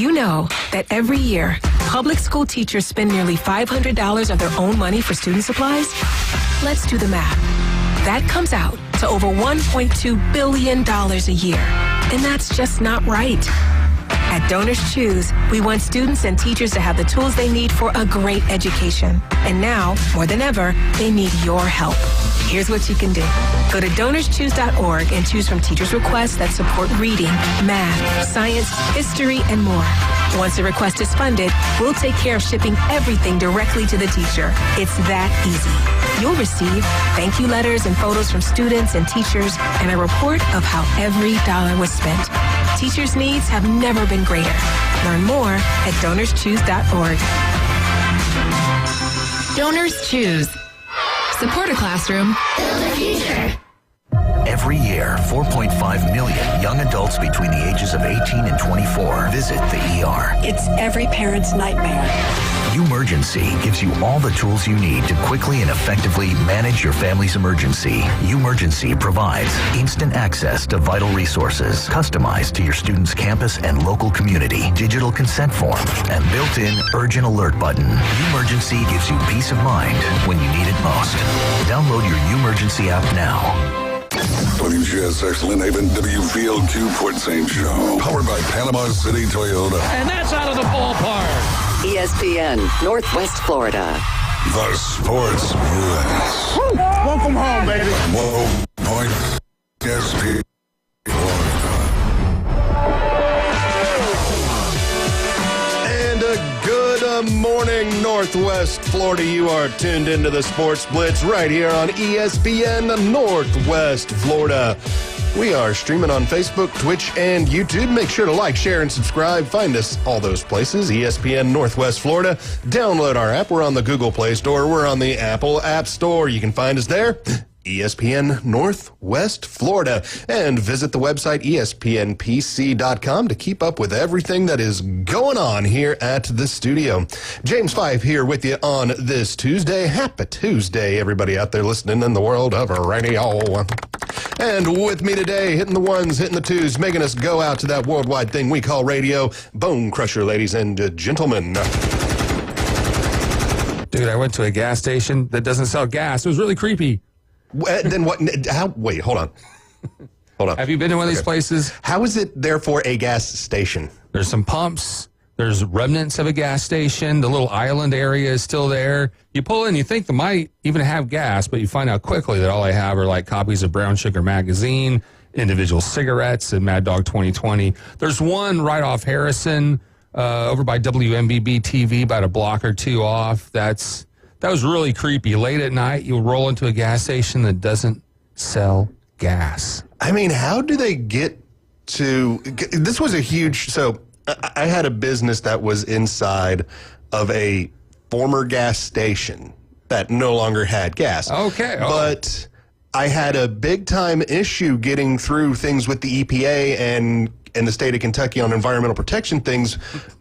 you know that every year, public school teachers spend nearly $500 of their own money for student supplies? Let's do the math. That comes out to over $1.2 billion a year. And that's just not right. At Donors Choose, we want students and teachers to have the tools they need for a great education. And now, more than ever, they need your help. Here's what you can do. Go to DonorsChoose.org and choose from teachers' requests that support reading, math, science, history, and more. Once a request is funded, we'll take care of shipping everything directly to the teacher. It's that easy. You'll receive thank you letters and photos from students and teachers and a report of how every dollar was spent. Teachers' needs have never been greater. Learn more at DonorsChoose.org. Donors Choose. Support a classroom. Build a future. Every year, 4.5 million young adults between the ages of 18 and 24 visit the ER. It's every parent's nightmare. Umergency gives you all the tools you need to quickly and effectively manage your family's emergency. Umergency provides instant access to vital resources, customized to your student's campus and local community, digital consent form, and built-in urgent alert button. Umergency gives you peace of mind when you need it most. Download your Umergency app now. WGSX Lynn Haven, WVL2 Port St. Joe. Powered by Panama City Toyota. And that's out of the ballpark. ESPN, Northwest Florida. The Sports Blitz. Welcome home, baby. 1.0 ESPN Florida. And a good morning, Northwest Florida. You are tuned into the Sports Blitz right here on ESPN Northwest Florida. We are streaming on Facebook, Twitch, and YouTube. Make sure to like, share, and subscribe. Find us all those places, ESPN Northwest Florida. Download our app. We're on the Google Play Store. We're on the Apple App Store. You can find us there, ESPN Northwest Florida. And visit the website, ESPNPC.com, to keep up with everything that is going on here at the studio. James 5 here with you on this Tuesday. Happy Tuesday, everybody out there listening in the world of radio. And with me today, hitting the ones, hitting the twos, making us go out to that worldwide thing we call radio, Bone Crusher, ladies and gentlemen. Dude, I went to a gas station that doesn't sell gas. It was really creepy. Then what? Wait, hold on. Hold on. Have you been to one of these places? How is it therefore a gas station? There's some pumps. There's remnants of a gas station. The little island area is still there. You pull in, you think they might even have gas, but you find out quickly that all they have are like copies of Brown Sugar Magazine, individual cigarettes, and Mad Dog 2020. There's one right off Harrison, over by WMBB TV, about a block or two off. That was really creepy. Late at night, you'll roll into a gas station that doesn't sell gas. I mean, how do they get to... This was a huge... So I had a business that was inside of a former gas station that no longer had gas. Okay. Oh. But I had a big-time issue getting through things with the EPA and the state of Kentucky on environmental protection things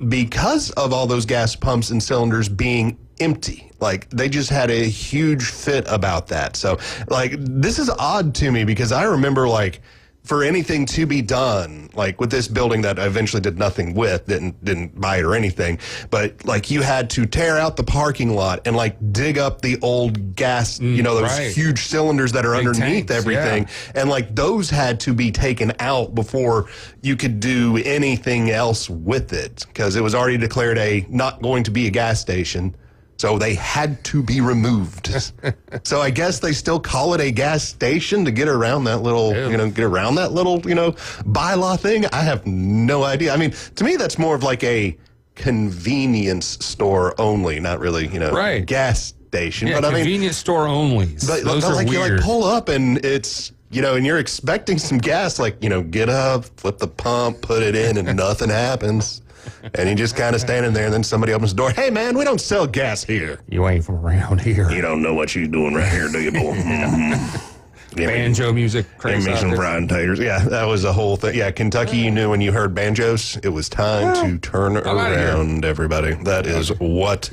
because of all those gas pumps and cylinders being empty. Like, they just had a huge fit about that. So, like, this is odd to me because I remember, like, for anything to be done, like with this building that I eventually did nothing with, didn't buy it or anything, but like you had to tear out the parking lot and like dig up the old gas, those right. huge cylinders that are Big underneath tanks, everything. yeah. And like those had to be taken out before you could do anything else with it because it was already declared not going to be a gas station. So they had to be removed. So I guess they still call it a gas station to get around that little, bylaw thing. I have no idea. I mean, to me, that's more of like a convenience store only, not really, right. gas station. Yeah, but convenience store only. But those are like weird. You like pull up and it's, and you're expecting some gas, like, get up, flip the pump, put it in, and nothing happens. And you just kind of standing there, and then somebody opens the door. Hey, man, we don't sell gas here. You ain't from around here. You don't know what you're doing right here, do you, boy? Banjo music. Give me some fried taters. Yeah, that was the whole thing. Yeah, Kentucky, you knew when you heard banjos, it was time to turn around, everybody. That is what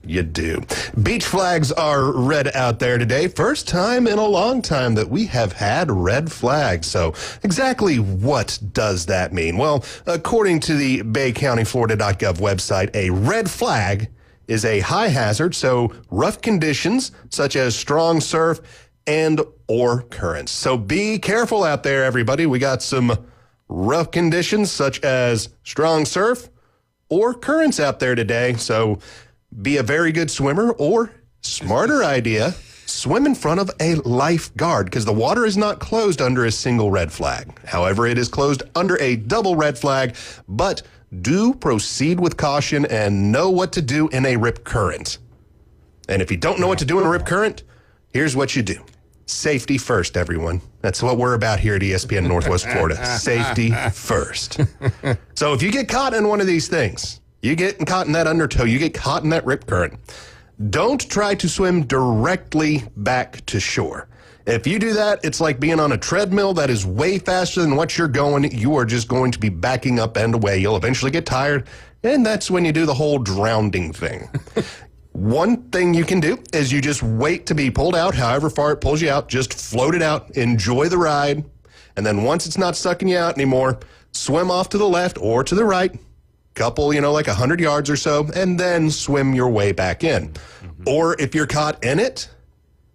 you do. Beach flags are red out there today. First time in a long time that we have had red flags. So exactly what does that mean? Well, according to the BayCountyFlorida.gov website, a red flag is a high hazard, so rough conditions such as strong surf and or currents. So be careful out there, everybody. We got some rough conditions such as strong surf or currents out there today. So be a very good swimmer, or smarter idea, swim in front of a lifeguard, because the water is not closed under a single red flag. However, it is closed under a double red flag, but do proceed with caution and know what to do in a rip current. And if you don't know what to do in a rip current, here's what you do. Safety first, everyone. That's what we're about here at ESPN Northwest Florida. Safety first. So if you get caught in one of these things, you get caught in that undertow, you get caught in that rip current, don't try to swim directly back to shore. If you do that, it's like being on a treadmill that is way faster than what you're going. You are just going to be backing up and away. You'll eventually get tired, and that's when you do the whole drowning thing. One thing you can do is you just wait to be pulled out, however far it pulls you out. Just float it out, enjoy the ride, and then once it's not sucking you out anymore, swim off to the left or to the right, couple, like 100 yards or so, and then swim your way back in. Or if you're caught in it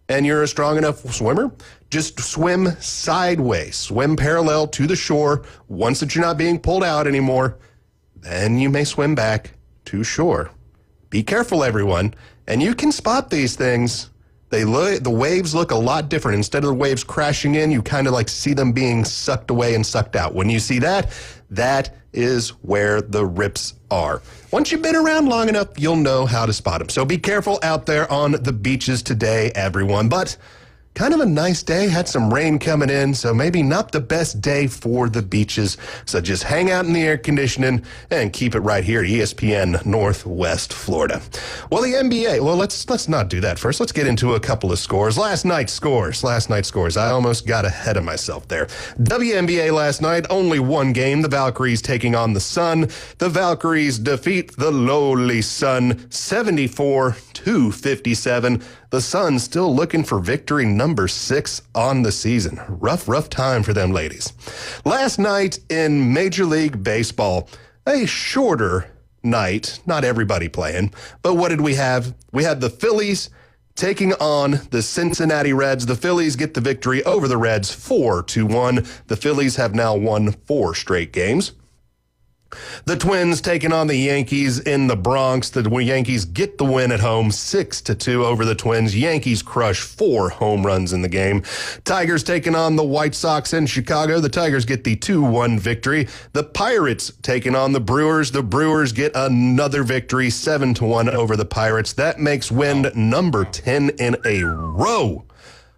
and you're a strong enough swimmer, just swim sideways, swim parallel to the shore. Once that you're not being pulled out anymore, then you may swim back to shore. Be careful, everyone, and you can spot these things. The waves look a lot different. Instead of the waves crashing in, you kind of like see them being sucked away and sucked out. When you see that, that is where the rips are. Once you've been around long enough, you'll know how to spot them. So be careful out there on the beaches today, everyone. But kind of a nice day. Had some rain coming in, so maybe not the best day for the beaches. So just hang out in the air conditioning and keep it right here at ESPN Northwest Florida. Well, the NBA, let's not do that first. Let's get into a couple of scores. Last night's scores. I almost got ahead of myself there. WNBA last night, only one game. The Valkyries taking on the Sun. The Valkyries defeat the lowly Sun 74-57. The Sun still looking for victory number 6 on the season. Rough time for them ladies. Last night in Major League Baseball, a shorter night, not everybody playing, but what did we have? We had the Phillies taking on the Cincinnati Reds. The Phillies get the victory over the Reds 4-1. The Phillies have now won 4 straight games. The Twins taking on the Yankees in the Bronx. The Yankees get the win at home 6-2 over the Twins. Yankees crush 4 home runs in the game. Tigers taking on the White Sox in Chicago. The Tigers get the 2-1 victory. The Pirates taking on the Brewers. The Brewers get another victory 7-1 over the Pirates. That makes win number 10 in a row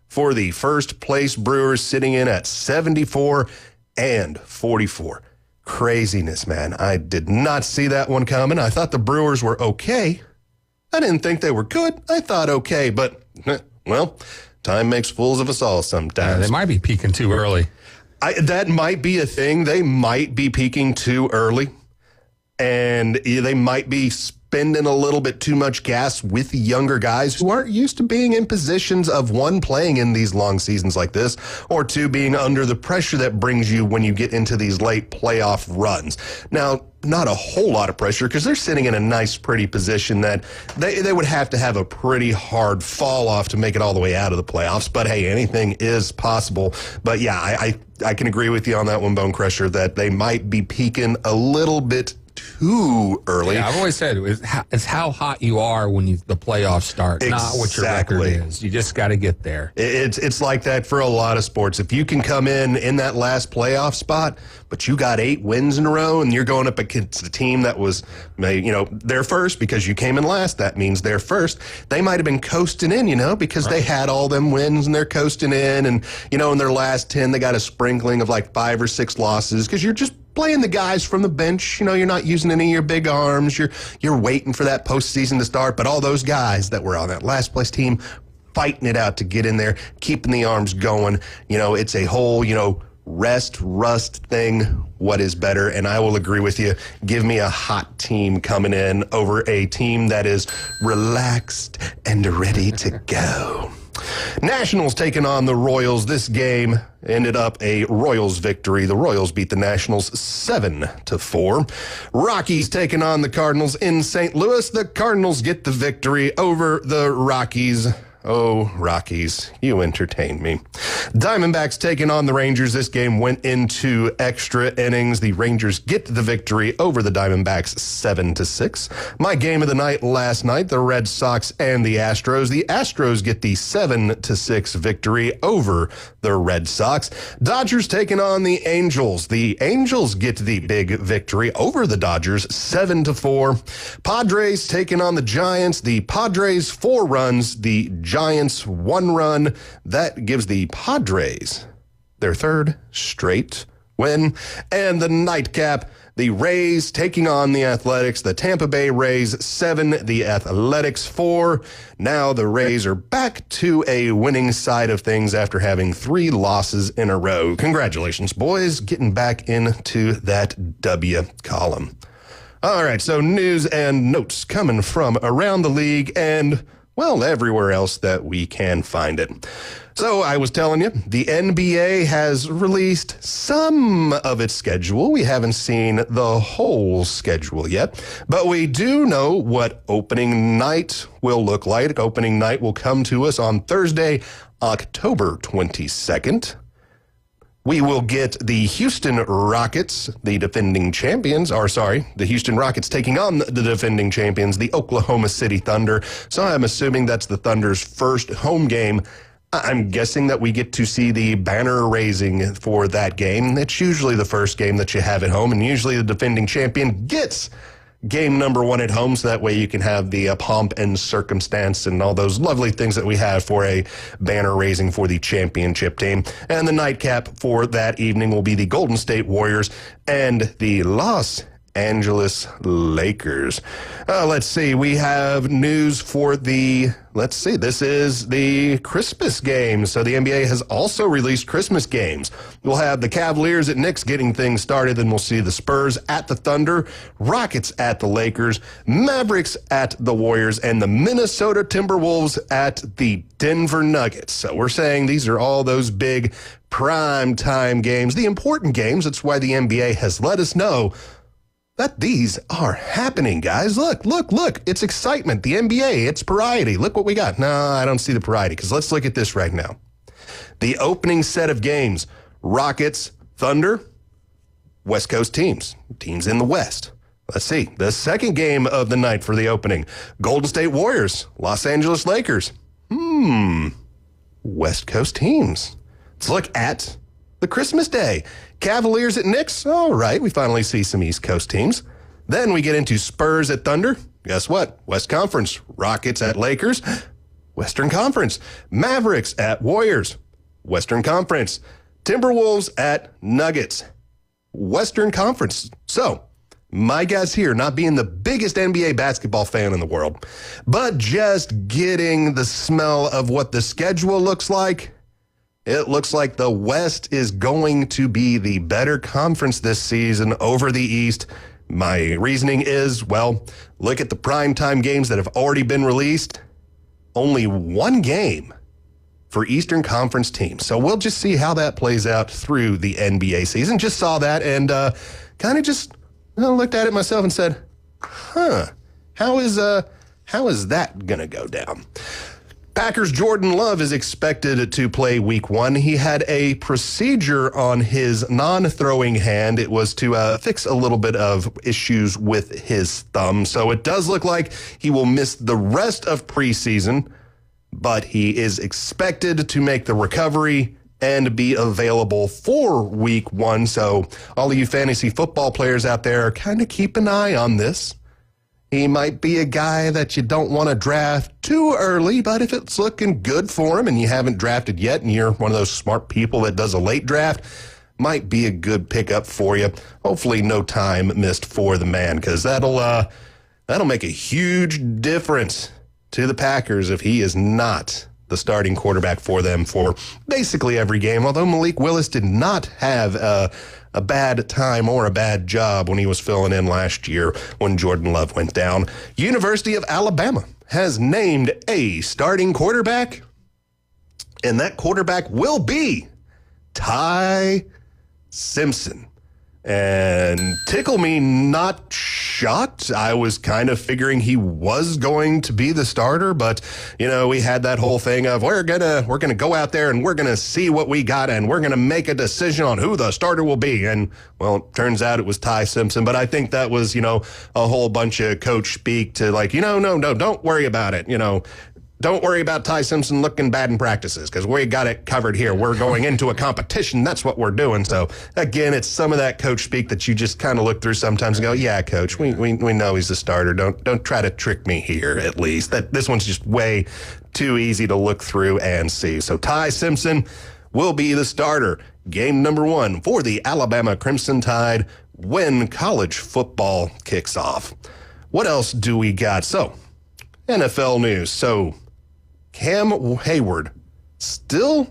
for the first place Brewers, sitting in at 74-44. Craziness, man. I did not see that one coming. I thought the Brewers were okay. I didn't think they were good. I thought okay, but, well, time makes fools of us all sometimes. They might be peaking too early. That might be a thing. They might be peaking too early, and they might be spending a little bit too much gas with the younger guys who aren't used to being in positions of, 1, playing in these long seasons like this, or 2, being under the pressure that brings you when you get into these late playoff runs. Now, not a whole lot of pressure, because they're sitting in a nice, pretty position that they would have to have a pretty hard fall off to make it all the way out of the playoffs. But hey, anything is possible. But yeah, I can agree with you on that one, Bone Crusher, that they might be peaking a little bit too early. Yeah, I've always said it's how hot you are when the playoffs start, not what your record is. You just got to get there. It's like that for a lot of sports. If you can come in that last playoff spot, but you got 8 wins in a row and you're going up against a team that was, they're first because you came in last, that means they're first. They might have been coasting in, because they had all them wins and they're coasting in, and, in their last 10, they got a sprinkling of like 5 or 6 losses because you're just playing the guys from the bench. You're not using any of your big arms. You're waiting for that postseason to start. But all those guys that were on that last place team fighting it out to get in there, keeping the arms going. It's a whole, rest, rust thing, what is better? And I will agree with you. Give me a hot team coming in over a team that is relaxed and ready to go. Nationals taking on the Royals. This game ended up a Royals victory. The Royals beat the Nationals 7-4. Rockies taking on the Cardinals in St. Louis. The Cardinals get the victory over the Rockies. Oh, Rockies, you entertain me. Diamondbacks taking on the Rangers. This game went into extra innings. The Rangers get the victory over the Diamondbacks 7-6. My game of the night last night, the Red Sox and the Astros. The Astros get the 7-6 victory over the Red Sox. Dodgers taking on the Angels. The Angels get the big victory over the Dodgers 7-4. Padres taking on the Giants. The Padres 4 runs. The Giants 1 run. That gives the Padres their 3rd straight win. And the nightcap, the Rays taking on the Athletics. The Tampa Bay Rays 7, the Athletics 4. Now the Rays are back to a winning side of things after having 3 losses in a row. Congratulations, boys, getting back into that W column. All right, so news and notes coming from around the league and, well, everywhere else that we can find it. So I was telling you, the NBA has released some of its schedule. We haven't seen the whole schedule yet, but we do know what opening night will look like. Opening night will come to us on Thursday, October 22nd. We will get the Houston Rockets, the defending champions, the Houston Rockets taking on the defending champions, the Oklahoma City Thunder. So I'm assuming that's the Thunder's first home game. I'm guessing that we get to see the banner raising for that game. It's usually the first game that you have at home, and usually the defending champion gets game number 1 at home, so that way you can have the pomp and circumstance and all those lovely things that we have for a banner raising for the championship team. And the nightcap for that evening will be the Golden State Warriors and the Los Angeles Lakers. Let's see. We have news for this is the Christmas games. So the NBA has also released Christmas games. We'll have the Cavaliers at Knicks getting things started. Then we'll see the Spurs at the Thunder, Rockets at the Lakers, Mavericks at the Warriors, and the Minnesota Timberwolves at the Denver Nuggets. So we're saying these are all those big prime time games, the important games. That's why the NBA has let us know that these are happening, guys. Look. It's excitement. The NBA, it's variety. Look what we got. No, I don't see the variety, because let's look at this right now. The opening set of games, Rockets, Thunder, West Coast teams in the West. Let's see. The second game of the night for the opening, Golden State Warriors, Los Angeles Lakers. West Coast teams. Let's look at the Christmas Day. Cavaliers at Knicks. All right, we finally see some East Coast teams. Then we get into Spurs at Thunder. Guess what? West Conference. Rockets at Lakers. Western Conference. Mavericks at Warriors. Western Conference. Timberwolves at Nuggets. Western Conference. So, my guess here, not being the biggest NBA basketball fan in the world, but just getting the smell of what the schedule looks like, it looks like the West is going to be the better conference this season over the East. My reasoning is, well, look at the primetime games that have already been released. Only 1 game for Eastern Conference teams. So we'll just see how that plays out through the NBA season. Just saw that and kind of just looked at it myself and said, how is that going to go down? Packers' Jordan Love is expected to play week 1. He had a procedure on his non-throwing hand. It was to fix a little bit of issues with his thumb. So it does look like he will miss the rest of preseason, but he is expected to make the recovery and be available for week 1. So all of you fantasy football players out there, kind of keep an eye on this. He might be a guy that you don't want to draft too early, but if it's looking good for him and you haven't drafted yet and you're one of those smart people that does a late draft, might be a good pickup for you. Hopefully no time missed for the man, because that'll make a huge difference to the Packers if he is not the starting quarterback for them for basically every game, although Malik Willis did not have a bad time or a bad job when he was filling in last year when Jordan Love went down. University of Alabama has named a starting quarterback, and that quarterback will be Ty Simpson. And tickle me not shocked. I was kind of figuring he was going to be the starter, but we had that whole thing of we're gonna go out there and we're gonna see what we got and we're gonna make a decision on who the starter will be. And well, it turns out it was Ty Simpson, but I think that was a whole bunch of coach speak to no, don't worry about it. Don't worry about Ty Simpson looking bad in practices because we got it covered here. We're going into a competition. That's what we're doing. So, again, it's some of that coach speak that you just kind of look through sometimes and go, yeah, coach, we know he's the starter. Don't try to trick me here, at least. This one's just way too easy to look through and see. So, Ty Simpson will be the starter. Game number 1 for the Alabama Crimson Tide when college football kicks off. What else do we got? So, NFL news. So, Cam Hayward still,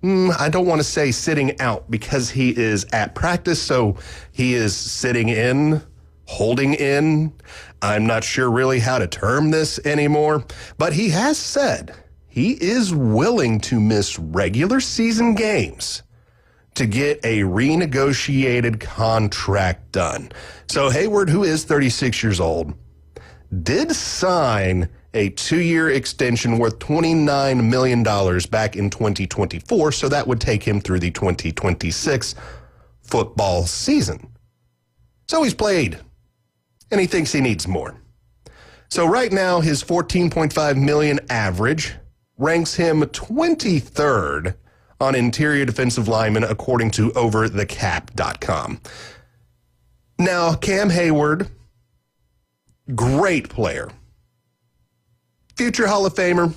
I don't want to say sitting out because he is at practice, so he is sitting in, holding in. I'm not sure really how to term this anymore, but he has said he is willing to miss regular season games to get a renegotiated contract done. So Hayward, who is 36 years old, did sign a 2-year extension worth $29 million back in 2024, so that would take him through the 2026 football season. So he's played, and he thinks he needs more. So right now, his $14.5 million average ranks him 23rd on interior defensive linemen, according to overthecap.com. Now, Cam Hayward, great player. Future Hall of Famer,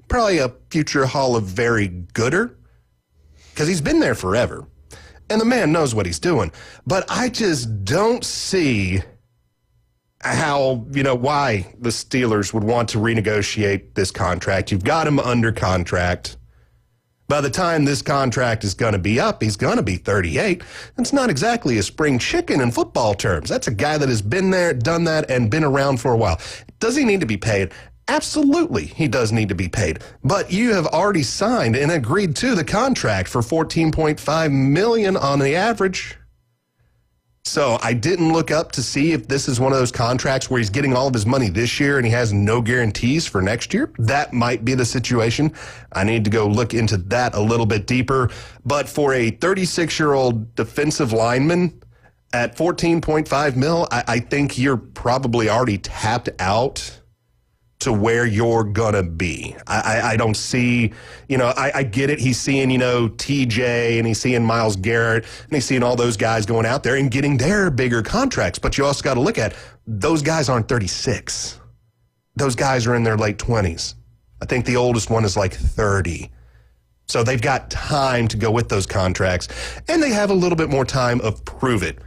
probably a future Hall of Very Gooder, because he's been there forever. And the man knows what he's doing. But I just don't see how, why the Steelers would want to renegotiate this contract. You've got him under contract. By the time this contract is going to be up, he's going to be 38. It's not exactly a spring chicken in football terms. That's a guy that has been there, done that, and been around for a while. Does he need to be paid? Absolutely, he does need to be paid. But you have already signed and agreed to the contract for $14.5 million on the average. So I didn't look up to see if this is one of those contracts where he's getting all of his money this year and he has no guarantees for next year. That might be the situation. I need to go look into that a little bit deeper. But for a 36-year-old defensive lineman at $14.5 million, I think you're probably already tapped out to where you're gonna be. I don't see, I get it. He's seeing, TJ and he's seeing Myles Garrett and he's seeing all those guys going out there and getting their bigger contracts. But you also got to look at those guys aren't 36. Those guys are in their late 20s. I think the oldest one is like 30. So they've got time to go with those contracts and they have a little bit more time of prove it.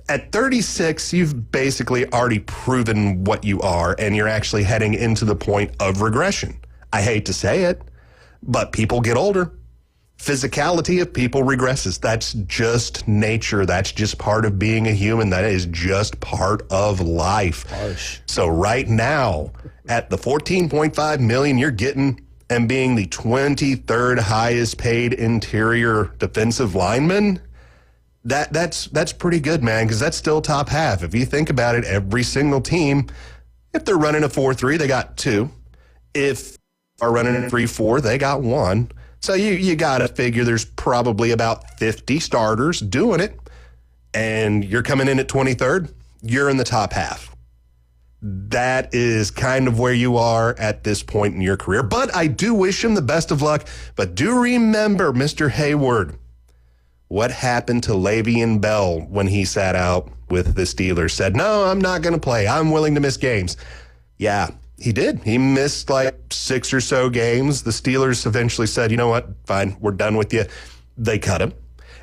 At 36, you've basically already proven what you are, and you're actually heading into the point of regression. I hate to say it, but people get older. Physicality of people regresses. That's just nature. That's just part of being a human. That is just part of life. Harsh. So right now, at the $14.5 million you're getting and being the 23rd highest paid interior defensive lineman, That's pretty good, man, because that's still top half. If you think about it, every single team, if they're running a 4-3, they got 2. If are running a 3-4, they got 1. So you got to figure there's probably about 50 starters doing it, and you're coming in at 23rd, you're in the top half. That is kind of where you are at this point in your career. But I do wish him the best of luck. But do remember, Mr. Hayward, what happened to Le'Veon Bell when he sat out with the Steelers? Said, no, I'm not going to play. I'm willing to miss games. Yeah, he did. He missed like 6 or so games. The Steelers eventually said, you know what, fine, we're done with you. They cut him.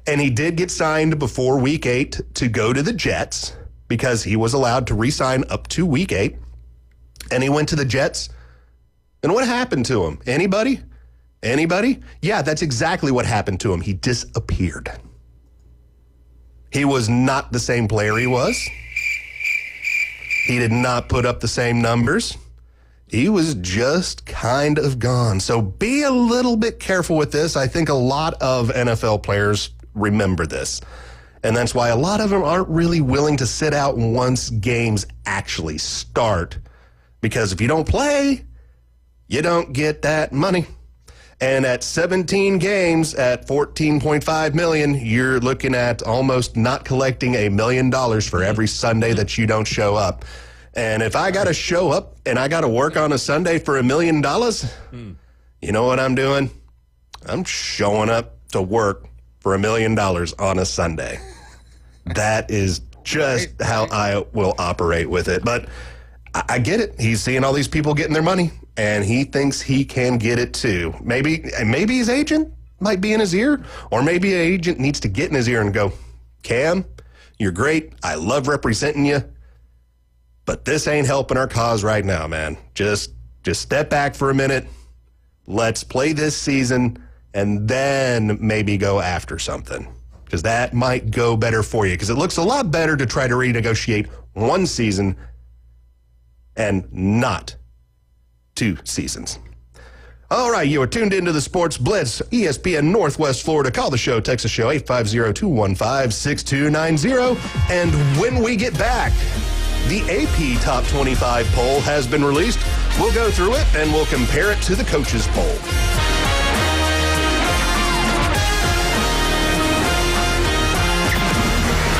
And he did get signed before Week 8 to go to the Jets because he was allowed to re-sign up to Week 8. And he went to the Jets. And what happened to him? Anybody? Anybody? Yeah, that's exactly what happened to him. He disappeared. He was not the same player he was. He did not put up the same numbers. He was just kind of gone. So be a little bit careful with this. I think a lot of NFL players remember this. And that's why a lot of them aren't really willing to sit out once games actually start. Because if you don't play, you don't get that money. And at 17 games at $14.5 million, you're looking at almost not collecting $1 million for every Sunday that you don't show up. And if I got to show up and I got to work on a Sunday for $1 million, you know what I'm doing? I'm showing up to work for $1 million on a Sunday. That is just how I will operate with it. But I get it. He's seeing all these people getting their money, and he thinks he can get it too. Maybe his agent might be in his ear, or maybe an agent needs to get in his ear and go, Cam, you're great. I love representing you, but this ain't helping our cause right now, man. Just step back for a minute. Let's play this season, and then maybe go after something, because that might go better for you, because it looks a lot better to try to renegotiate one season and not 2 seasons. All right, you are tuned into the Sports Blitz, ESPN Northwest Florida. Call the show, text the show, 850-215-6290. And when we get back, the AP Top 25 poll has been released. We'll go through it, and we'll compare it to the coaches' poll.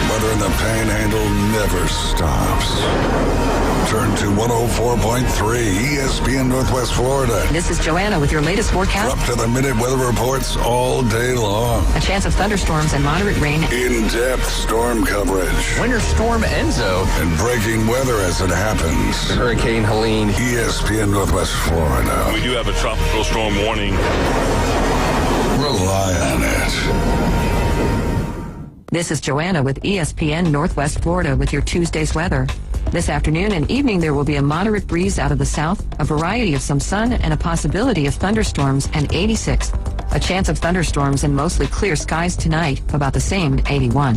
Weather in the Panhandle never stops. Turn to 104.3 ESPN Northwest Florida. This is Joanna with your latest forecast. Up to the minute weather reports all day long. A chance of thunderstorms and moderate rain. In-depth storm coverage. Winter Storm Enzo. And breaking weather as it happens. Hurricane Helene. ESPN Northwest Florida. We do have a tropical storm warning. Rely on it. This is Joanna with ESPN Northwest Florida with your Tuesday's weather. This afternoon and evening, there will be a moderate breeze out of the south, a variety of some sun, and a possibility of thunderstorms, and 86. A chance of thunderstorms and mostly clear skies tonight, about the same, 81.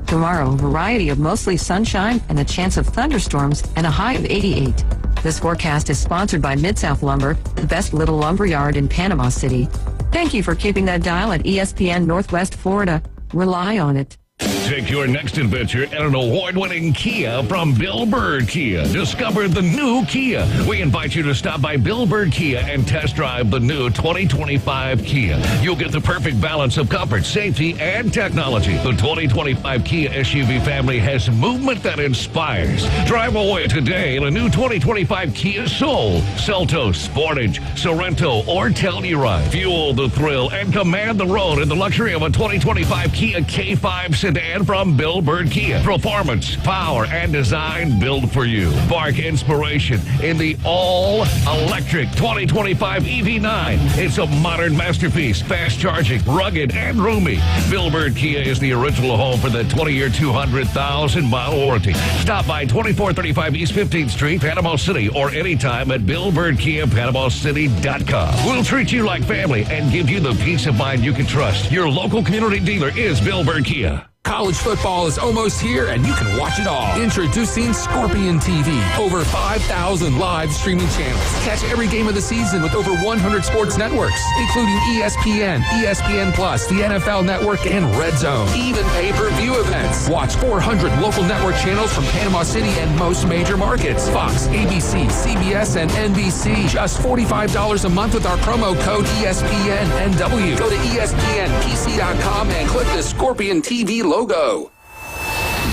Tomorrow, a variety of mostly sunshine and a chance of thunderstorms, and a high of 88. This forecast is sponsored by Mid-South Lumber, the best little lumber yard in Panama City. Thank you for keeping that dial at ESPN Northwest Florida. Rely on it. Take your next adventure in an award-winning Kia from Bill Bird Kia. Discover the new Kia. We invite you to stop by Bill Bird Kia and test drive the new 2025 Kia. You'll get the perfect balance of comfort, safety, and technology. The 2025 Kia SUV family has movement that inspires. Drive away today in a new 2025 Kia Soul, Seltos, Sportage, Sorrento, or Telluride. Fuel the thrill and command the road in the luxury of a 2025 Kia K5 sedan from Bill Bird Kia. Performance, power, and design built for you. Spark inspiration in the all-electric 2025 EV9. It's a modern masterpiece, fast charging, rugged, and roomy. Bill Bird Kia is the original home for the 20-year, 200,000-mile warranty. Stop by 2435 East 15th Street, Panama City, or anytime at BillBirdKia.PanamaCity.com. We'll treat you like family and give you the peace of mind you can trust. Your local community dealer is Bill Bird Kia. College football is almost here, and you can watch it all. Introducing Scorpion TV. Over 5,000 live streaming channels. Catch every game of the season with over 100 sports networks, including ESPN, ESPN+, the NFL Network, and Red Zone. Even pay-per-view events. Watch 400 local network channels from Panama City and most major markets. Fox, ABC, CBS, and NBC. Just $45 a month with our promo code ESPNNW. Go to ESPNPC.com and click the Scorpion TV logo.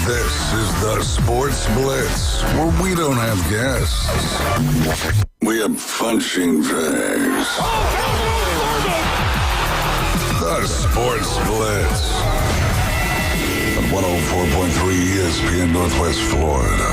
This is the Sports Blitz, where we don't have guests. We have punching bags. The Sports Blitz on 104.3 ESPN Northwest Florida.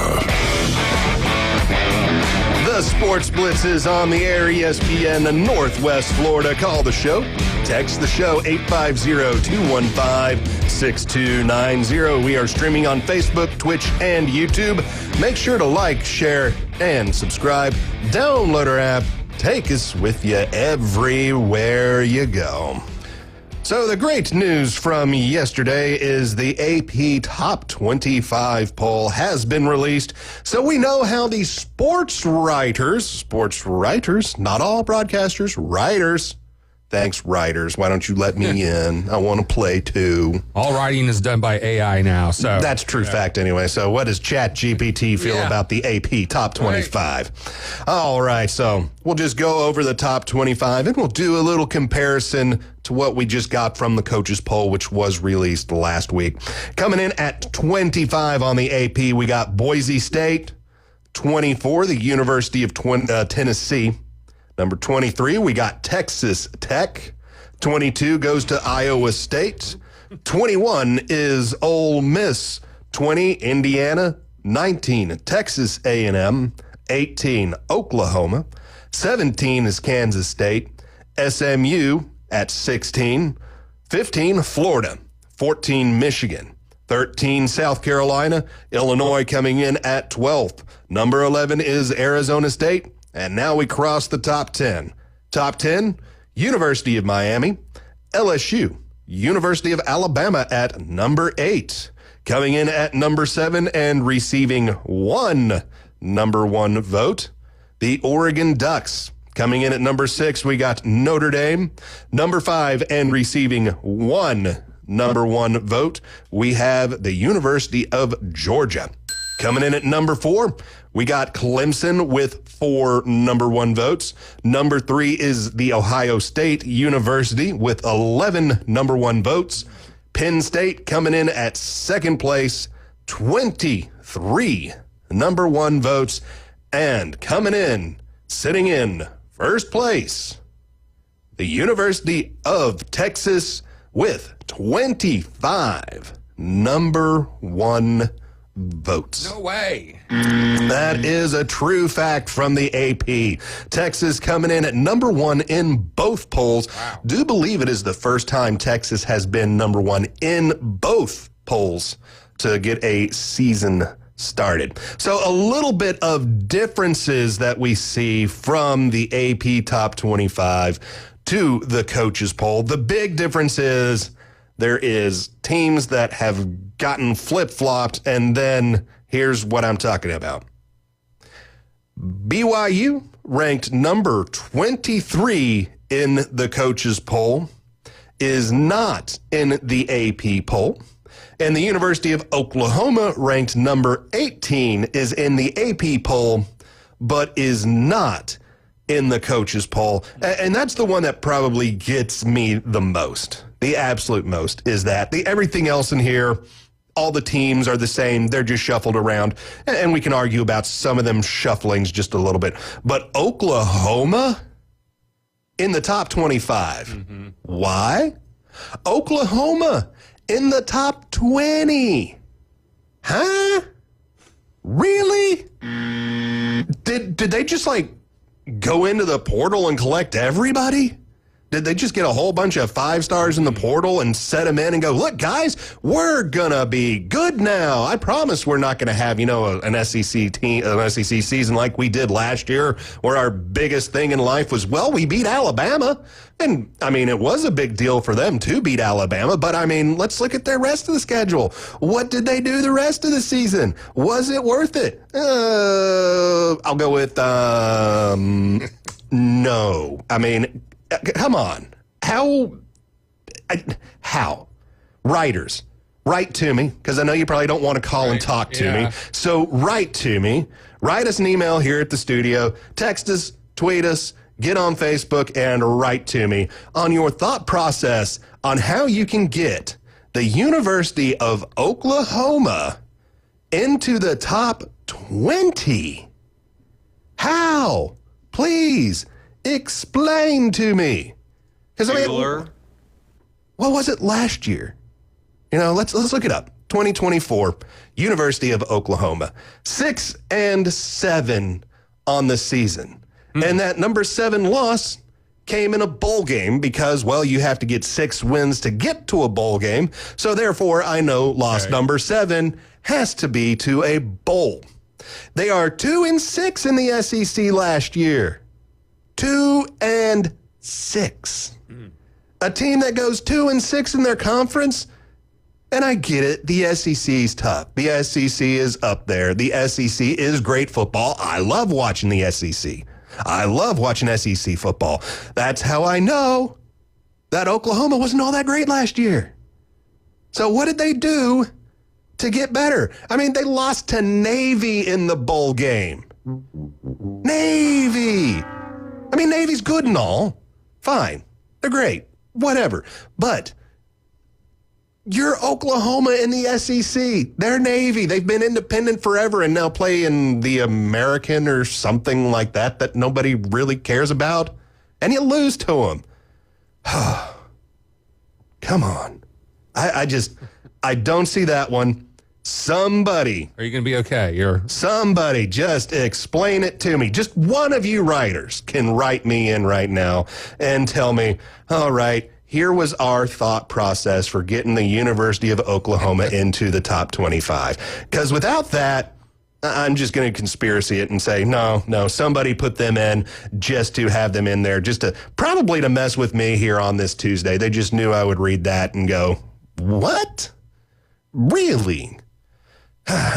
The Sports Blitz is on the air, ESPN Northwest Florida. Call the show. Text the show, 850-215-6290. We are streaming on Facebook, Twitch, and YouTube. Make sure to like, share, and subscribe. Download our app. take us with you everywhere you go. So the great news from yesterday is the AP Top 25 poll has been released. So we know how the sports writers, not all broadcasters, writers. Thanks, writers. Why don't you let me in? I want to play too. All writing is done by AI now, so. That's true fact anyway. So what does ChatGPT feel about the AP Top 25? Right. All right, so we'll just go over the top 25 and we'll do a little comparison to what we just got from the coaches poll, which was released last week. Coming in at 25 on the AP, we got Boise State. 24, the University of Tennessee. Number 23, we got Texas Tech. 22 goes to Iowa State. 21 is Ole Miss. 20, Indiana. 19, Texas A&M. 18, Oklahoma. 17 is Kansas State. SMU at 16. 15, Florida. 14, Michigan. 13, South Carolina. Illinois coming in at 12th. Number 11 is Arizona State. And now we cross the top 10. Top 10, University of Miami, LSU, University of Alabama at number 8. Coming in at number 7 and receiving one number 1 vote, the Oregon Ducks. Coming in at number 6, we got Notre Dame. Number 5 and receiving one number 1 vote, we have the University of Georgia. Coming in at number 4, we got Clemson with 4 number 1 votes. Number 3 is the Ohio State University with 11 number 1 votes. Penn State coming in at second place, 23 number 1 votes. And coming in, sitting in first place, the University of Texas with 25 number 1 votes. No way. That is a true fact from the AP. Texas coming in at number 1 in both polls. Wow. Do believe it is the first time Texas has been number 1 in both polls to get a season started. So a little bit of differences that we see from the AP Top 25 to the coaches poll. The big difference is there is teams that have gotten flip-flopped, and then here's what I'm talking about. BYU ranked number 23 in the coaches poll, is not in the AP poll. And the University of Oklahoma ranked number 18 is in the AP poll, but is not in the coaches poll. And that's the one that probably gets me the most. The absolute most is that. Everything else in here, all the teams are the same. They're just shuffled around. And we can argue about some of them shufflings just a little bit. But Oklahoma in the top 25. Mm-hmm. Why? Oklahoma in the top 20. Huh? Really? Did they just go into the portal and collect everybody? Did they just get a whole bunch of 5 stars in the portal and set them in and go, look, guys, we're going to be good now. I promise we're not going to have, an SEC team, an SEC season like we did last year, where our biggest thing in life was, we beat Alabama. And, it was a big deal for them to beat Alabama. But, let's look at their rest of the schedule. What did they do the rest of the season? Was it worth it? I'll go with no. Come on. How? Writers, write to me, because I know you probably don't want to call and talk to me. So write to me. Write us an email here at the studio. Text us, tweet us, get on Facebook, and write to me on your thought process on how you can get the University of Oklahoma into the top 20. How? Please. Explain to me. Because what was it last year? Let's look it up. 2024, University of Oklahoma, 6-7 on the season. And that number 7 loss came in a bowl game because, you have to get 6 wins to get to a bowl game. So therefore, I know loss number 7 has to be to a bowl. They are 2-6 in the SEC last year. 2-6. A team that goes 2-6 in their conference. And I get it. The SEC is tough. The SEC is up there. The SEC is great football. I love watching the SEC. I love watching SEC football. That's how I know that Oklahoma wasn't all that great last year. So what did they do to get better? I mean, they lost to Navy in the bowl game. Navy. I mean, Navy's good and all. Fine. They're great. Whatever. But you're Oklahoma in the SEC. They're Navy. They've been independent forever and now play in the American or something like that nobody really cares about. And you lose to them. Come on. I don't see that one. Somebody. Are you going to be okay? Somebody just explain it to me. Just one of you writers can write me in right now and tell me, all right, here was our thought process for getting the University of Oklahoma into the top 25. Because without that, I'm just going to conspiracy it and say, no, somebody put them in just to have them in there, probably to mess with me here on this Tuesday. They just knew I would read that and go, what? Really?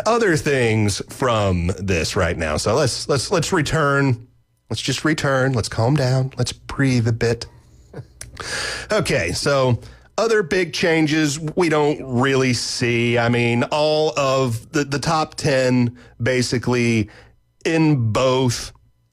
Other things from this right now. So let's return. Let's just return. Let's calm down. Let's breathe a bit. Okay, so other big changes we don't really see. I mean, all of the top 10 basically in both.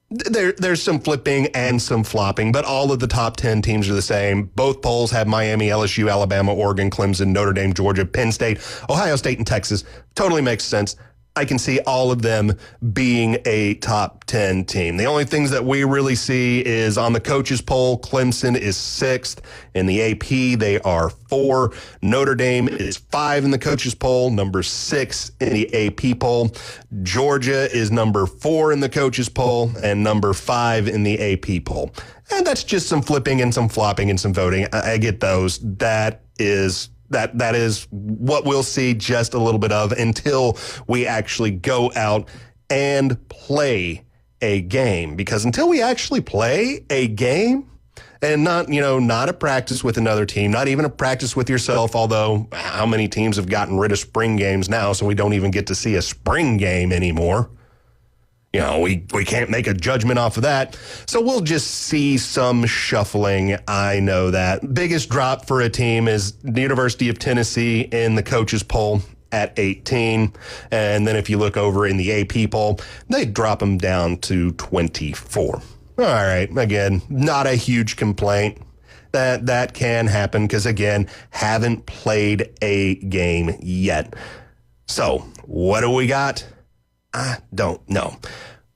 There's some flipping and some flopping, but all of the top 10 teams are the same. Both polls have Miami, LSU, Alabama, Oregon, Clemson, Notre Dame, Georgia, Penn State, Ohio State, and Texas. Totally makes sense. I can see all of them being a top 10 team. The only things that we really see is on the coaches poll, Clemson is 6th. In the AP, they are 4. Notre Dame is 5 in the coaches poll, number 6 in the AP poll. Georgia is number 4 in the coaches poll and number 5 in the AP poll. And that's just some flipping and some flopping and some voting. I get those. That is what we'll see just a little bit of until we actually go out and play a game. Because until we actually play a game, and not a practice with another team, not even a practice with yourself, although how many teams have gotten rid of spring games now, so we don't even get to see a spring game anymore. We can't make a judgment off of that. So we'll just see some shuffling. I know that. Biggest drop for a team is the University of Tennessee in the coaches poll at 18. And then if you look over in the AP poll, they drop them down to 24. All right. Again, not a huge complaint. That can happen because, again, haven't played a game yet. So what do we got? I don't know.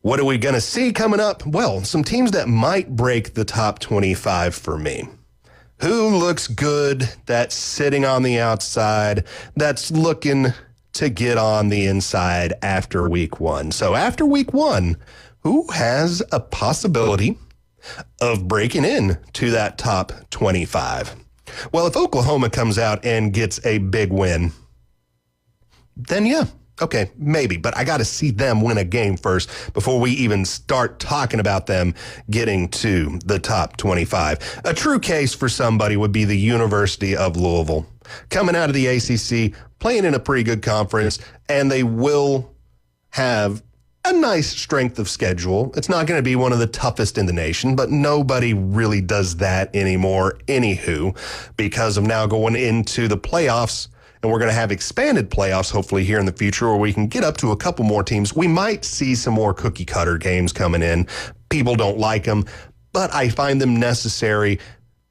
What are we going to see coming up? Well, some teams that might break the top 25 for me. Who looks good, that's sitting on the outside, that's looking to get on the inside after week 1. So after week 1, who has a possibility of breaking in to that top 25? Well, if Oklahoma comes out and gets a big win, then yeah. Okay, maybe, but I got to see them win a game first before we even start talking about them getting to the top 25. A true case for somebody would be the University of Louisville. Coming out of the ACC, playing in a pretty good conference, and they will have a nice strength of schedule. It's not going to be one of the toughest in the nation, but nobody really does that anymore anywho, because of now going into the playoffs. And we're going to have expanded playoffs, hopefully, here in the future, where we can get up to a couple more teams. We might see some more cookie-cutter games coming in. People don't like them, but I find them necessary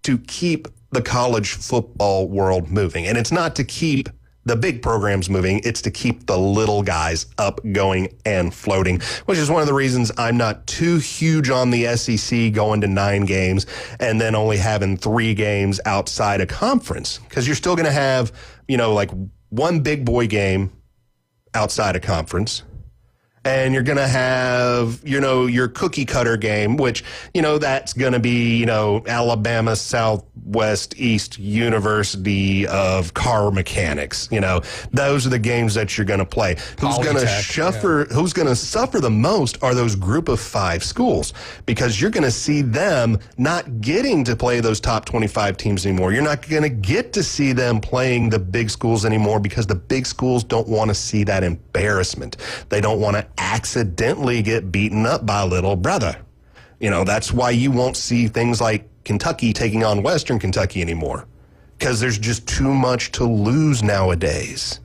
to keep the college football world moving. And it's not to keep the big programs moving. It's to keep the little guys up, going, and floating, which is one of the reasons I'm not too huge on the SEC going to 9 games and then only having 3 games outside a conference, because you're still going to have like one big boy game outside a conference. And you're going to have, your cookie cutter game, which, that's going to be, Alabama Southwest East University of Car Mechanics. Those are the games that you're going to play. Who's going to suffer the most are those group of 5 schools, because you're going to see them not getting to play those top 25 teams anymore. You're not going to get to see them playing the big schools anymore, because the big schools don't want to see that embarrassment. They don't want to accidentally get beaten up by little brother. That's why you won't see things like Kentucky taking on Western Kentucky anymore, because there's just too much to lose nowadays.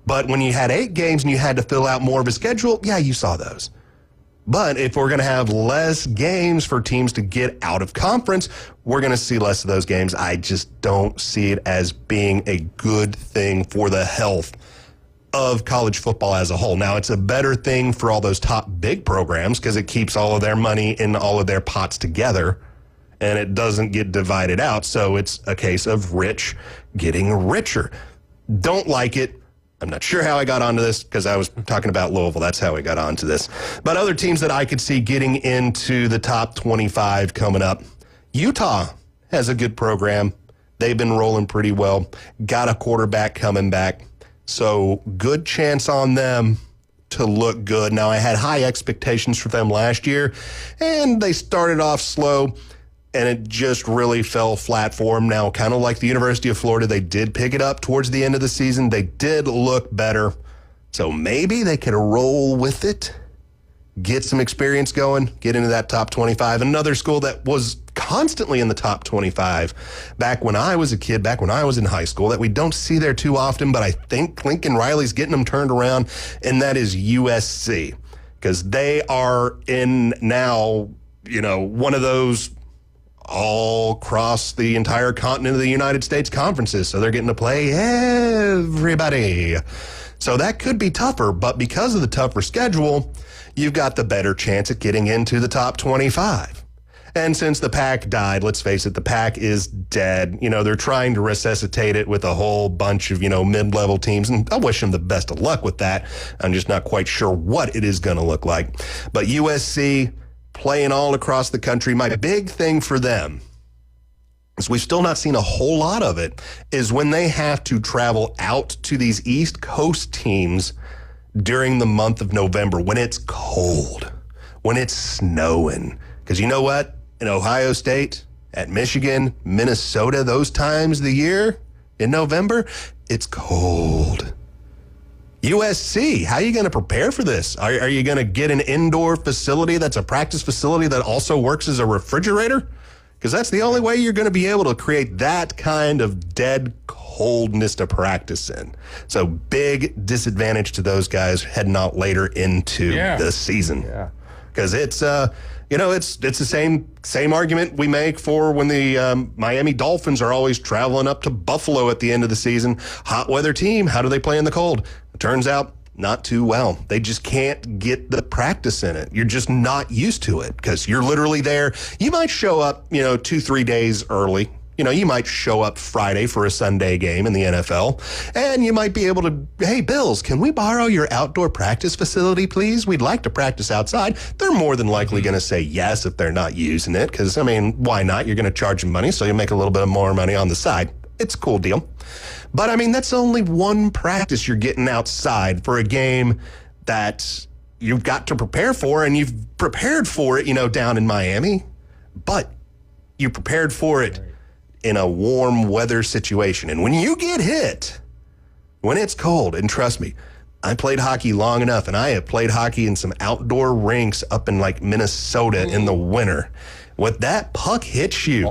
But when you had 8 games and you had to fill out more of a schedule, yeah, you saw those. But if we're going to have less games for teams to get out of conference, we're going to see less of those games. I just don't see it as being a good thing for the health of college football as a whole. Now, it's a better thing for all those top big programs, because it keeps all of their money in all of their pots together, and it doesn't get divided out. So it's a case of rich getting richer. Don't like it. I'm not sure how I got onto this, because I was talking about Louisville. That's how we got onto this. But other teams that I could see getting into the top 25 coming up. Utah has a good program. They've been rolling pretty well. Got a quarterback coming back. So good chance on them to look good. Now, I had high expectations for them last year, and they started off slow, and it just really fell flat for them. Now, kind of like the University of Florida, they did pick it up towards the end of the season. They did look better. So maybe they could roll with it, get some experience going, get into that top 25. Another school that was constantly in the top 25 back when I was a kid, back when I was in high school, that we don't see there too often, but I think Lincoln Riley's getting them turned around, and that is USC, because they are in now, one of those all across the entire continent of the United States conferences. So they're getting to play everybody. So that could be tougher, but because of the tougher schedule, you've got the better chance at getting into the top 25. And since the Pac died, let's face it, the Pac is dead. They're trying to resuscitate it with a whole bunch of, mid-level teams, and I wish them the best of luck with that. I'm just not quite sure what it is going to look like. But USC playing all across the country, my big thing for them, is we've still not seen a whole lot of it, is when they have to travel out to these East Coast teams during the month of November, when it's cold, when it's snowing. Because you know what? In Ohio State, at Michigan, Minnesota, those times of the year in November, it's cold. USC, how are you going to prepare for this? Are you going to get an indoor facility that's a practice facility that also works as a refrigerator? Because that's the only way you're going to be able to create that kind of dead coldness to practice in. So big disadvantage to those guys heading out later into the season. Yeah. Because it's it's the same argument we make for when the Miami Dolphins are always traveling up to Buffalo at the end of the season. Hot weather team, how do they play in the cold? It turns out not too well. They just can't get the practice in it. You're just not used to it, because you're literally there. You might show up, 2-3 days early. You might show up Friday for a Sunday game in the NFL, and you might be able to, hey, Bills, can we borrow your outdoor practice facility, please? We'd like to practice outside. They're more than likely going to say yes if they're not using it, because, why not? You're going to charge them money, so you make a little bit more money on the side. It's a cool deal. But, that's only one practice you're getting outside for a game that you've got to prepare for, and you've prepared for it, down in Miami, but you prepared for it in a warm weather situation. And when you get hit, when it's cold, and trust me, I played hockey long enough, and I have played hockey in some outdoor rinks up in Minnesota in the winter. When that puck hits you,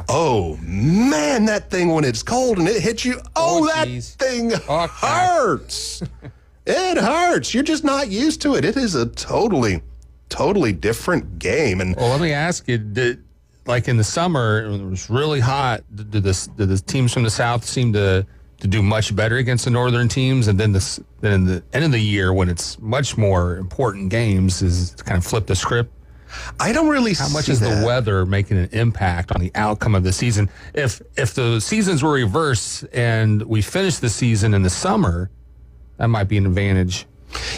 oh man, that thing, when it's cold and it hits you, that thing hurts. It hurts. You're just not used to it. It is a totally different game. And let me ask you, in the summer, when it was really hot, did the teams from the South seem to do much better against the northern teams? And then in the end of the year, when it's much more important games, is kind of flip the script? I don't really see how much is the weather making an impact on the outcome of the season? If the seasons were reversed and we finished the season in the summer, that might be an advantage.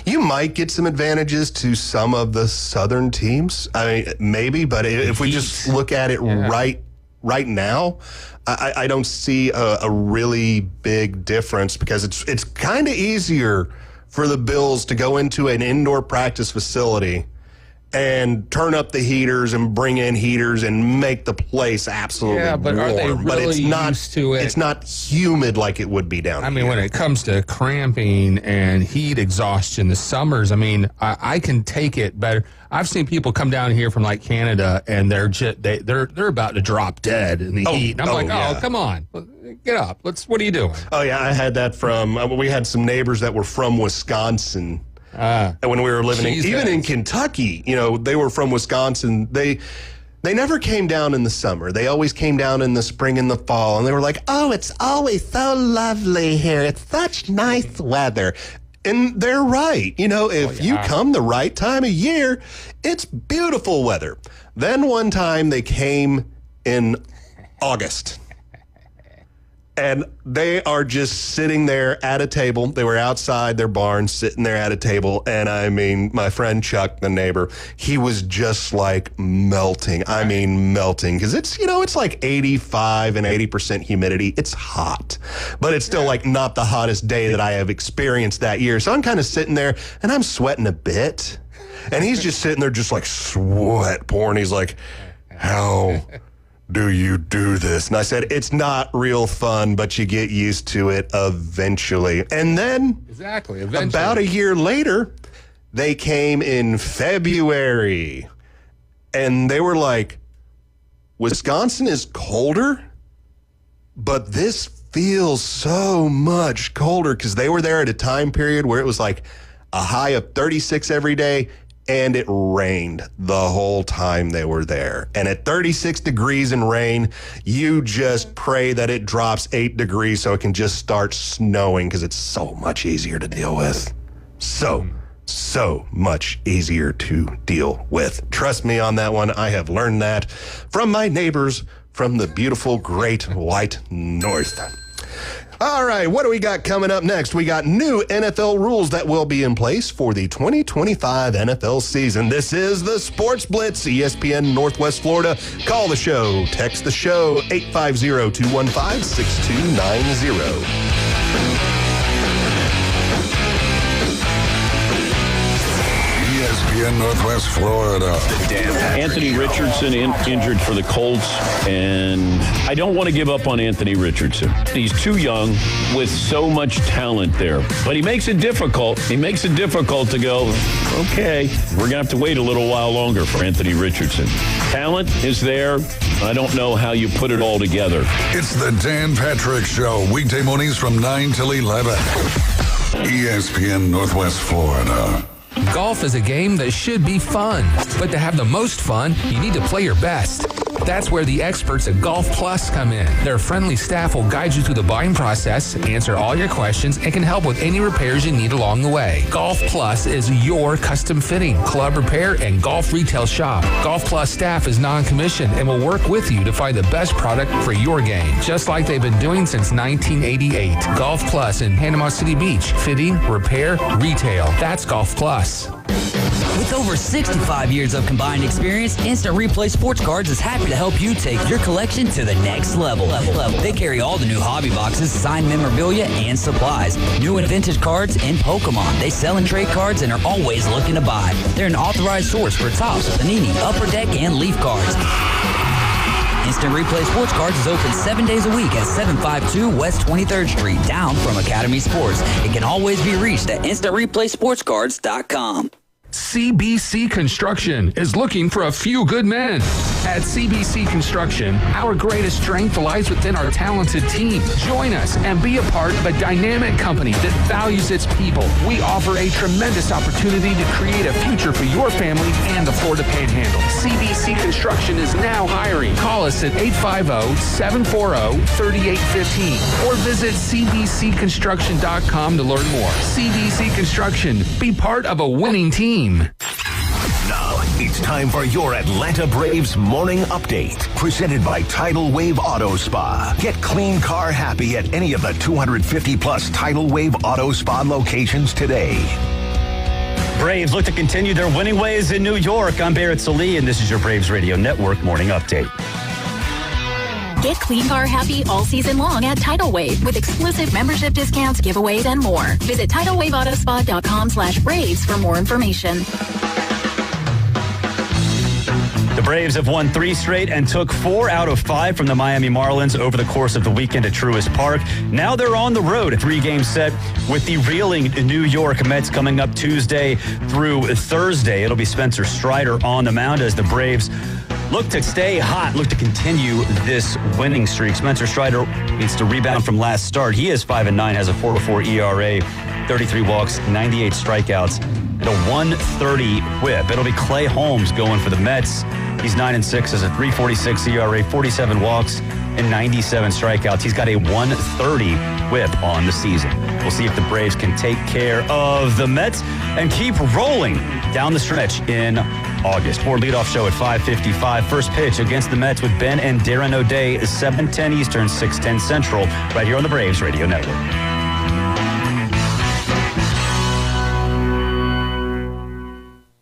You might get some advantages to some of the southern teams. I mean, maybe, but if we just look at it right now, I don't see a really big difference because it's kind of easier for the Bills to go into an indoor practice facility and turn up the heaters and bring in heaters and make the place absolutely warm. Are they really but it's not used to it? It's not humid like it would be down here. I mean, when it comes to cramping and heat exhaustion, the summers, I mean, I can take it better. I've seen people come down here from like Canada and they're about to drop dead in the heat. And I'm oh, come on. Get up. What are you doing? Oh, yeah, I had that from, we had some neighbors that were from Wisconsin. And when we were living in Kentucky, they were from Wisconsin. They never came down in the summer. They always came down in the spring and the fall. And they were like, oh, it's always so lovely here. It's such nice weather. And they're right. If you come the right time of year, it's beautiful weather. Then one time they came in August. And they are just sitting there at a table. They were outside their barn, sitting there at a table. And I mean, my friend Chuck, the neighbor, he was just like melting. I mean, melting. Because it's like 85 and 80% humidity. It's hot. But it's still like not the hottest day that I have experienced that year. So I'm kind of sitting there and I'm sweating a bit. And he's just sitting there just like sweat pouring. He's like, how do you do this? And I said, it's not real fun, but you get used to it eventually. And then about a year later, they came in February. And they were like, Wisconsin is colder, but this feels so much colder, because they were there at a time period where it was like a high of 36 every day. And it rained the whole time they were there. And at 36 degrees and rain, you just pray that it drops 8 degrees so it can just start snowing, because it's so much easier to deal with. So much easier to deal with. Trust me on that one. I have learned that from my neighbors from the beautiful Great White North. All right, what do we got coming up next? We got new NFL rules that will be in place for the 2025 NFL season. This is the Sports Blitz, ESPN Northwest Florida. Call the show, text the show, 850-215-6290. ESPN Northwest Florida. Anthony Richardson injured for the Colts, and I don't want to give up on Anthony Richardson. He's too young with so much talent there. But he makes it difficult. He makes it difficult to go, okay, we're going to have to wait a little while longer for Anthony Richardson. Talent is there. I don't know how you put it all together. It's the Dan Patrick Show, weekday mornings from 9 till 11. ESPN Northwest Florida. Golf is a game that should be fun, but to have the most fun, you need to play your best. That's where the experts at Golf Plus come in. Their friendly staff will guide you through the buying process, answer all your questions, and can help with any repairs you need along the way. Golf Plus is your custom fitting, club repair, and golf retail shop. Golf Plus staff is non-commissioned and will work with you to find the best product for your game, just like they've been doing since 1988. Golf Plus in Panama City Beach. Fitting, repair, retail. That's Golf Plus. With over 65 years of combined experience, Instant Replay Sports Cards is happy to help you take your collection to the next level. They carry all the new hobby boxes, signed memorabilia, and supplies. New and vintage cards and Pokemon. They sell and trade cards and are always looking to buy. They're an authorized source for Topps, Panini, Upper Deck, and Leaf cards. Instant Replay Sports Cards is open 7 days a week at 752 West 23rd Street, down from Academy Sports. It can always be reached at instantReplaySportsCards.com. CBC Construction is looking for a few good men. At CBC Construction, our greatest strength lies within our talented team. Join us and be a part of a dynamic company that values its people. We offer a tremendous opportunity to create a future for your family and the Florida Panhandle. CBC Construction is now hiring. Call us at 850-740-3815 or visit cbcconstruction.com to learn more. CBC Construction, be part of a winning team. Now, it's time for your Atlanta Braves Morning Update, presented by Tidal Wave Auto Spa. Get clean car happy at any of the 250-plus Tidal Wave Auto Spa locations today. Braves look to continue their winning ways in New York. I'm Barrett Salee, and this is your Braves Radio Network Morning Update. Get clean car happy all season long at Tidal Wave with exclusive membership discounts, giveaways, and more. Visit TidalWaveAutoSpa.com/Braves for more information. The Braves have won 3 straight and took 4 out of 5 from the Miami Marlins over the course of the weekend at Truist Park. Now they're on the road, a 3-game set with the reeling New York Mets coming up Tuesday through Thursday. It'll be Spencer Strider on the mound as the Braves look to stay hot, look to continue this winning streak. Spencer Strider needs to rebound from last start. He is 5-9, has a 4.04 ERA, 33 walks, 98 strikeouts, and a 130 whip. It'll be Clay Holmes going for the Mets. He's 9-6, has a 3.46 ERA, 47 walks, and 97 strikeouts. He's got a 130 whip on the season. We'll see if the Braves can take care of the Mets and keep rolling down the stretch in August. Ford leadoff show at 5:55. First pitch against the Mets with Ben and Darren O'Day is 7:10 Eastern, 6:10 Central, right here on the Braves Radio Network.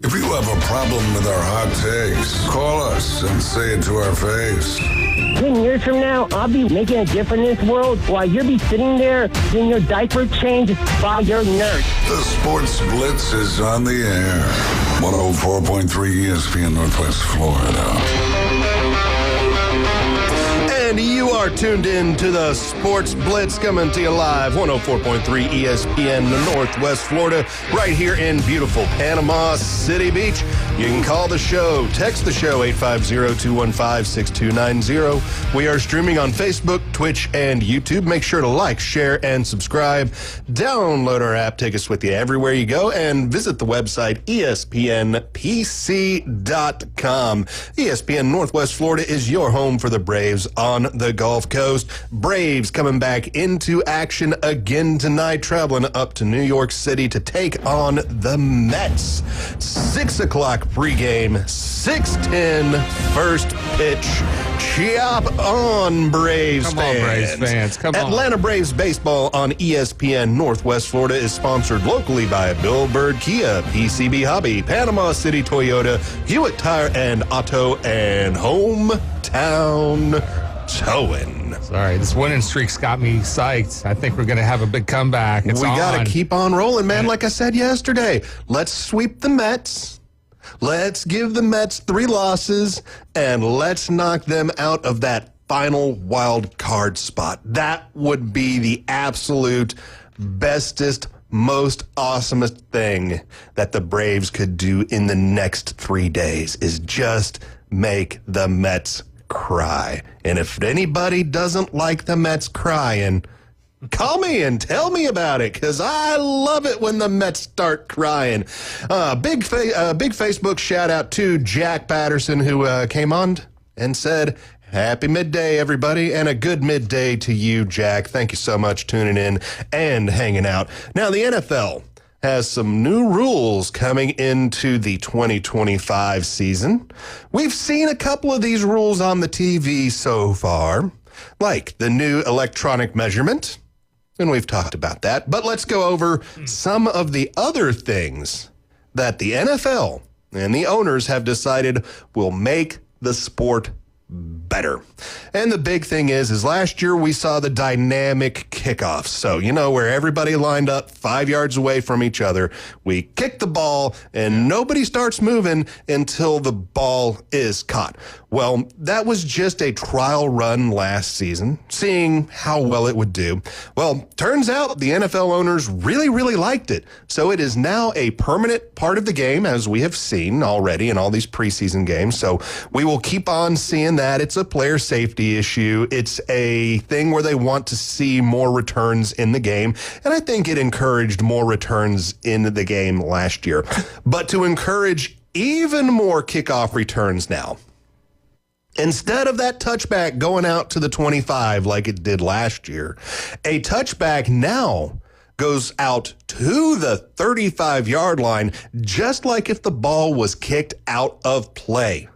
If you have a problem with our hot takes, call us and say it to our face. 10 years from now, I'll be making a difference in this world while you'll be sitting there getting your diaper changed by your nurse. The Sports Blitz is on the air. 104.3 ESPN Northwest Florida. And you are tuned in to the Sports Blitz coming to you live, 104.3 ESPN Northwest Florida, right here in beautiful Panama City Beach. You can call the show, text the show, 850-215-6290. We are streaming on Facebook, Twitch, and YouTube. Make sure to like, share, and subscribe. Download our app, take us with you everywhere you go, and visit the website, ESPNPC.com. ESPN Northwest Florida is your home for the Braves on the Gulf Coast. Braves coming back into action again tonight, traveling up to New York City to take on the Mets. 6 o'clock pregame, 6:10 first pitch. Chop on, Braves fans. Come on, Braves fans. Come on. Atlanta Braves baseball on ESPN Northwest Florida is sponsored locally by Bill Bird Kia, PCB Hobby, Panama City Toyota, Hewitt Tire and Auto, and Hometown Towing. Sorry, this winning streak's got me psyched. I think we're going to have a big comeback. We got to keep on rolling, man. Like I said yesterday, let's sweep the Mets. Let's give the Mets 3 losses, and let's knock them out of that final wild card spot. That would be the absolute bestest, most awesomest thing that the Braves could do in the next 3 days is just make the Mets cry. And if anybody doesn't like the Mets crying, call me and tell me about it, because I love it when the Mets start crying. Big Facebook shout out to Jack Patterson, who came on and said, happy midday, everybody, and a good midday to you, Jack. Thank you so much tuning in and hanging out. Now, the NFL has some new rules coming into the 2025 season. We've seen a couple of these rules on the TV so far, like the new electronic measurement, and we've talked about that. But let's go over some of the other things that the NFL and the owners have decided will make the sport better. And the big thing is last year we saw the dynamic kickoffs. So, where everybody lined up 5 yards away from each other, we kick the ball and nobody starts moving until the ball is caught. Well, that was just a trial run last season, seeing how well it would do. Well, turns out the NFL owners really, really liked it. So it is now a permanent part of the game, as we have seen already in all these preseason games. So we will keep on seeing that. It's a player safety issue. It's a thing where they want to see more returns in the game. And I think it encouraged more returns in the game last year. But to encourage even more kickoff returns now, instead of that touchback going out to the 25 like it did last year, a touchback now goes out to the 35-yard line, just like if the ball was kicked out of play.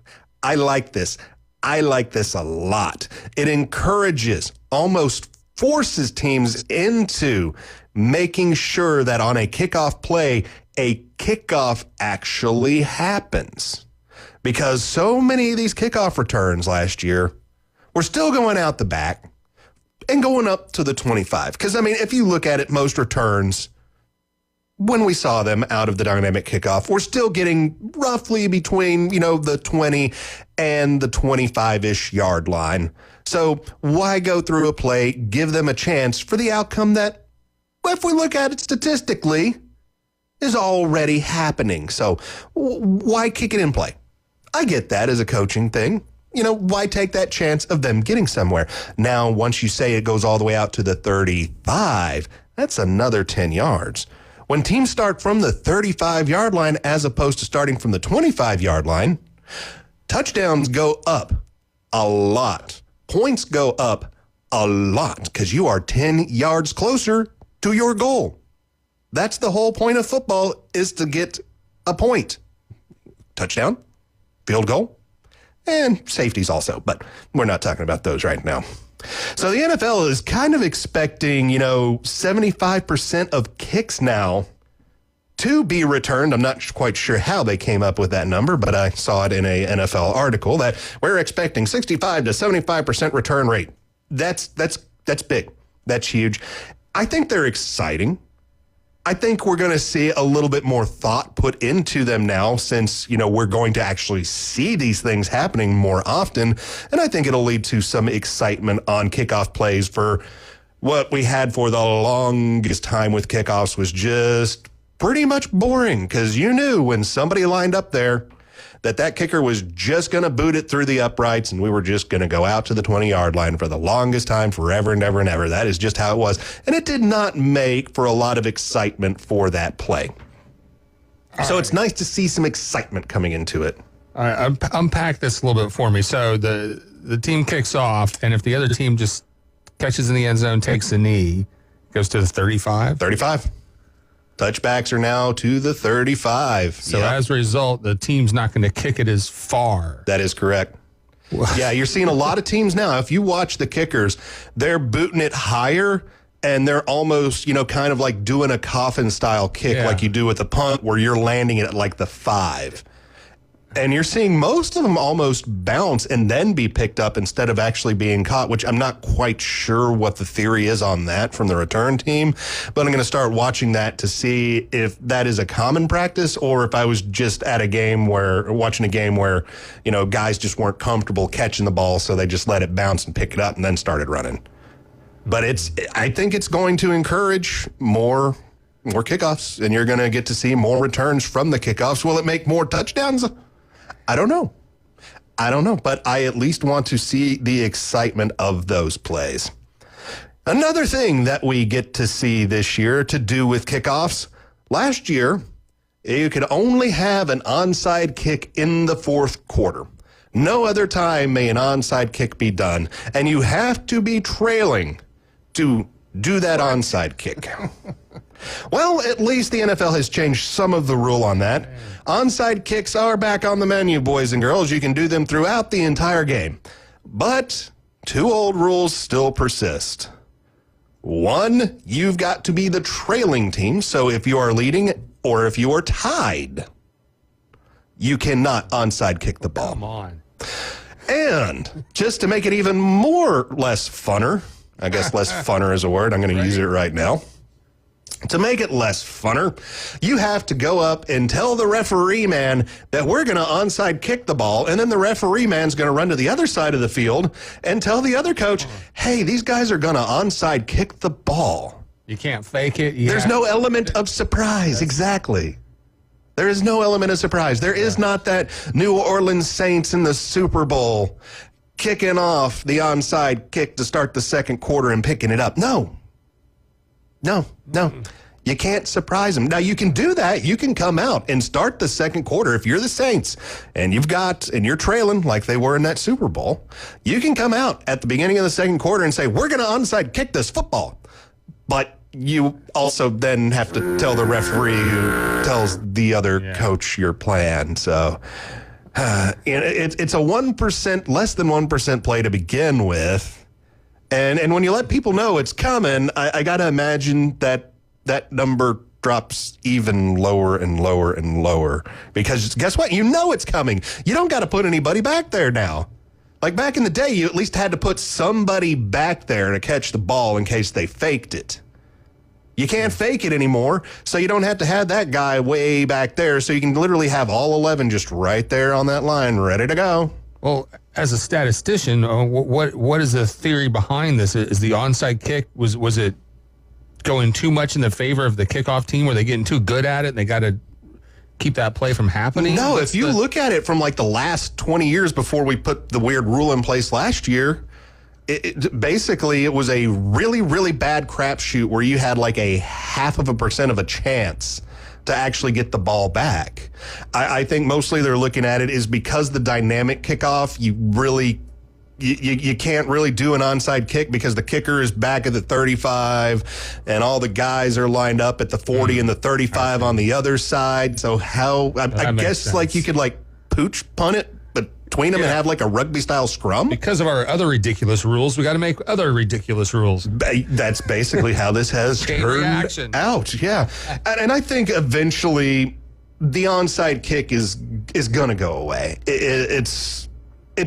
I like this. I like this a lot. It encourages, almost forces teams into making sure that on a kickoff play, a kickoff actually happens. Because so many of these kickoff returns last year were still going out the back and going up to the 25. Because, I mean, if you look at it, most returns, when we saw them out of the dynamic kickoff, we're still getting roughly between, the 20 and the 25-ish yard line. So why go through a play, give them a chance for the outcome that, if we look at it statistically, is already happening? So why kick it in play? I get that as a coaching thing. Why take that chance of them getting somewhere? Now, once you say it goes all the way out to the 35, that's another 10 yards. When teams start from the 35-yard line as opposed to starting from the 25-yard line, touchdowns go up a lot. Points go up a lot because you are 10 yards closer to your goal. That's the whole point of football, is to get a point. Touchdown, field goal, and safeties also, but we're not talking about those right now. So the NFL is kind of expecting, 75% of kicks now to be returned. I'm not quite sure how they came up with that number, but I saw it in a NFL article that we're expecting 65 to 75% return rate. That's big. That's huge. I think they're exciting. I think we're going to see a little bit more thought put into them now since, we're going to actually see these things happening more often. And I think it'll lead to some excitement on kickoff plays. For what we had for the longest time with kickoffs was just pretty much boring, because you knew when somebody lined up there that kicker was just going to boot it through the uprights, and we were just going to go out to the 20-yard line for the longest time, forever and ever and ever. That is just how it was. And it did not make for a lot of excitement for that play. So it's nice to see some excitement coming into it. All right, unpack this a little bit for me. So the team kicks off, and if the other team just catches in the end zone, takes a knee, goes to the 35? 35. Touchbacks are now to the 35. So as a result, the team's not going to kick it as far. That is correct. Yeah, you're seeing a lot of teams now. If you watch the kickers, they're booting it higher, and they're almost, kind of like doing a coffin-style kick like you do with a punt, where you're landing it at like the 5. And you're seeing most of them almost bounce and then be picked up instead of actually being caught, which I'm not quite sure what the theory is on that from the return team. But I'm going to start watching that to see if that is a common practice, or if I was just at watching a game where, guys just weren't comfortable catching the ball, so they just let it bounce and pick it up and then started running. But I think it's going to encourage more kickoffs, and you're going to get to see more returns from the kickoffs. Will it make more touchdowns? I don't know, but I at least want to see the excitement of those plays. Another thing that we get to see this year to do with kickoffs, last year, you could only have an onside kick in the fourth quarter. No other time may an onside kick be done, and you have to be trailing to do that onside kick. Well, at least the NFL has changed some of the rule on that. Onside kicks are back on the menu, boys and girls. You can do them throughout the entire game. But 2 old rules still persist. 1, you've got to be the trailing team. So if you are leading or if you are tied, you cannot onside kick the ball. Come on. And just to make it even less funner, I guess less funner is a word. I'm going to use it right now. To make it less funner, you have to go up and tell the referee man that we're going to onside kick the ball, and then the referee man's going to run to the other side of the field and tell the other coach, hey, these guys are going to onside kick the ball. You can't fake it. There's no element of surprise. Exactly. There is no element of surprise. There is not that New Orleans Saints in the Super Bowl kicking off the onside kick to start the second quarter and picking it up. No. You can't surprise them. Now, you can do that. You can come out and start the second quarter. If you're the Saints and you're trailing like they were in that Super Bowl, you can come out at the beginning of the second quarter and say, we're going to onside kick this football. But you also then have to tell the referee who tells the other coach your plan. So it's a 1%, less than 1% play to begin with. And when you let people know it's coming, I got to imagine that number drops even lower and lower and lower. Because guess what? You know it's coming. You don't got to put anybody back there now. Like back in the day, you at least had to put somebody back there to catch the ball in case they faked it. You can't fake it anymore, so you don't have to have that guy way back there. So you can literally have all 11 just right there on that line, ready to go. Well, as a statistician, what is the theory behind this? Is the onside kick, was it going too much in the favor of the kickoff team? Were they getting too good at it and they got to keep that play from happening? No, if you look at it from like the last 20 years before we put the weird rule in place last year, basically, it was a really, really bad crapshoot where you had like a 0.5% of a chance to actually get the ball back. I think mostly they're looking at it is because the dynamic kickoff, you can't really do an onside kick because the kicker is back at the 35 and all the guys are lined up at the 40 and the 35 on the other side. So I guess sense. Like you could like pooch punt it between them and have like a rugby style scrum. Because of our other ridiculous rules, we got to make other ridiculous rules. That's basically how this has turned out. Yeah. And I think eventually the onside kick is going to go away. It's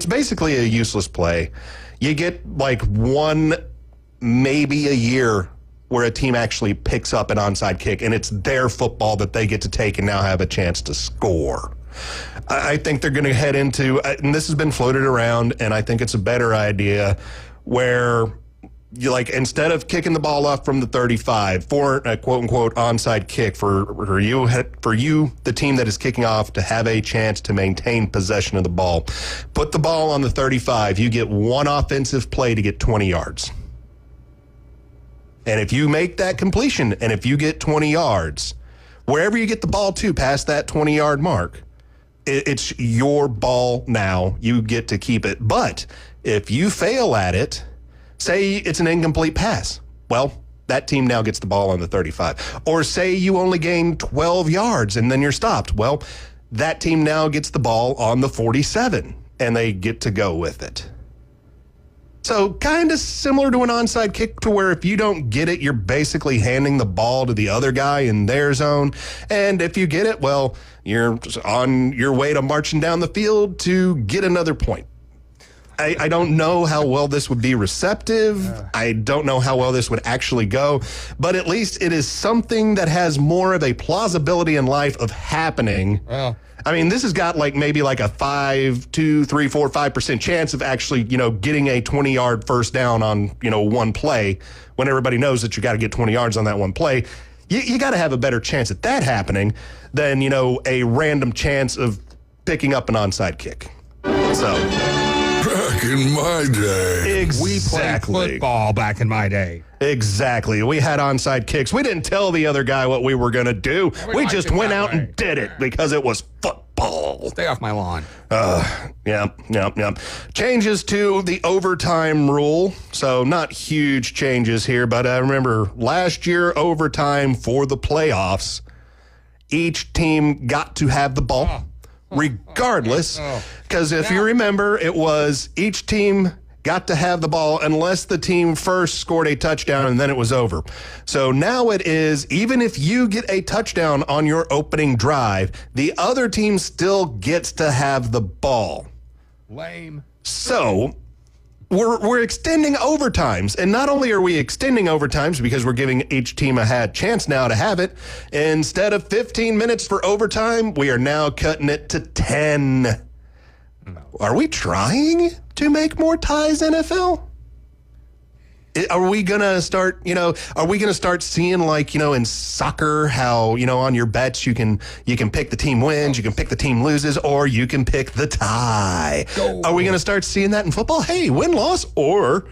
basically a useless play. You get like one, maybe a year where a team actually picks up an onside kick and it's their football that they get to take and now have a chance to score. I think they're going to head into, and this has been floated around, and I think it's a better idea where you like instead of kicking the ball off from the 35 for a quote unquote onside kick for you, the team that is kicking off to have a chance to maintain possession of the ball. Put the ball on the 35. You get one offensive play to get 20 yards. And if you make that completion, and if you get 20 yards, wherever you get the ball to past that 20-yard mark, it's your ball now. You get to keep it. But if you fail at it, say it's an incomplete pass, well, that team now gets the ball on the 35. Or say you only gain 12 yards and then you're stopped. Well, that team now gets the ball on the 47 and they get to go with it. So kind of similar to an onside kick to where if you don't get it, you're basically handing the ball to the other guy in their zone. And if you get it, well, you're on your way to marching down the field to get another point. I don't know how well this would be receptive. I don't know how well this would actually go. But at least it is something that has more of a plausibility in life of happening. Well, I mean, this has got like maybe like a 5, 2, 3, 4, 5% chance of actually, getting a 20-yard first down on, one play when everybody knows that you got to get 20 yards on that one play. You got to have a better chance at that happening than, a random chance of picking up an onside kick. So, back in my day. Exactly. We played football back in my day. Exactly. We had onside kicks. We didn't tell the other guy what we were going to do. We just went out and did it because it was football. Stay off my lawn. Yep. Changes to the overtime rule. So not huge changes here, but I remember last year overtime for the playoffs, each team got to have the ball regardless. Because if you remember, it was each team got to have the ball unless the team first scored a touchdown and then it was over. So now it is, even if you get a touchdown on your opening drive, the other team still gets to have the ball. Lame. So we're extending overtimes. And not only are we extending overtimes because we're giving each team a chance now to have it, instead of 15 minutes for overtime, we are now cutting it to 10. Are we trying to make more ties, NFL? Are we going to start, seeing like, in soccer, how, on your bets, you can pick the team wins, you can pick the team loses, or you can pick the tie. Are we going to start seeing that in football? Hey, win, loss, or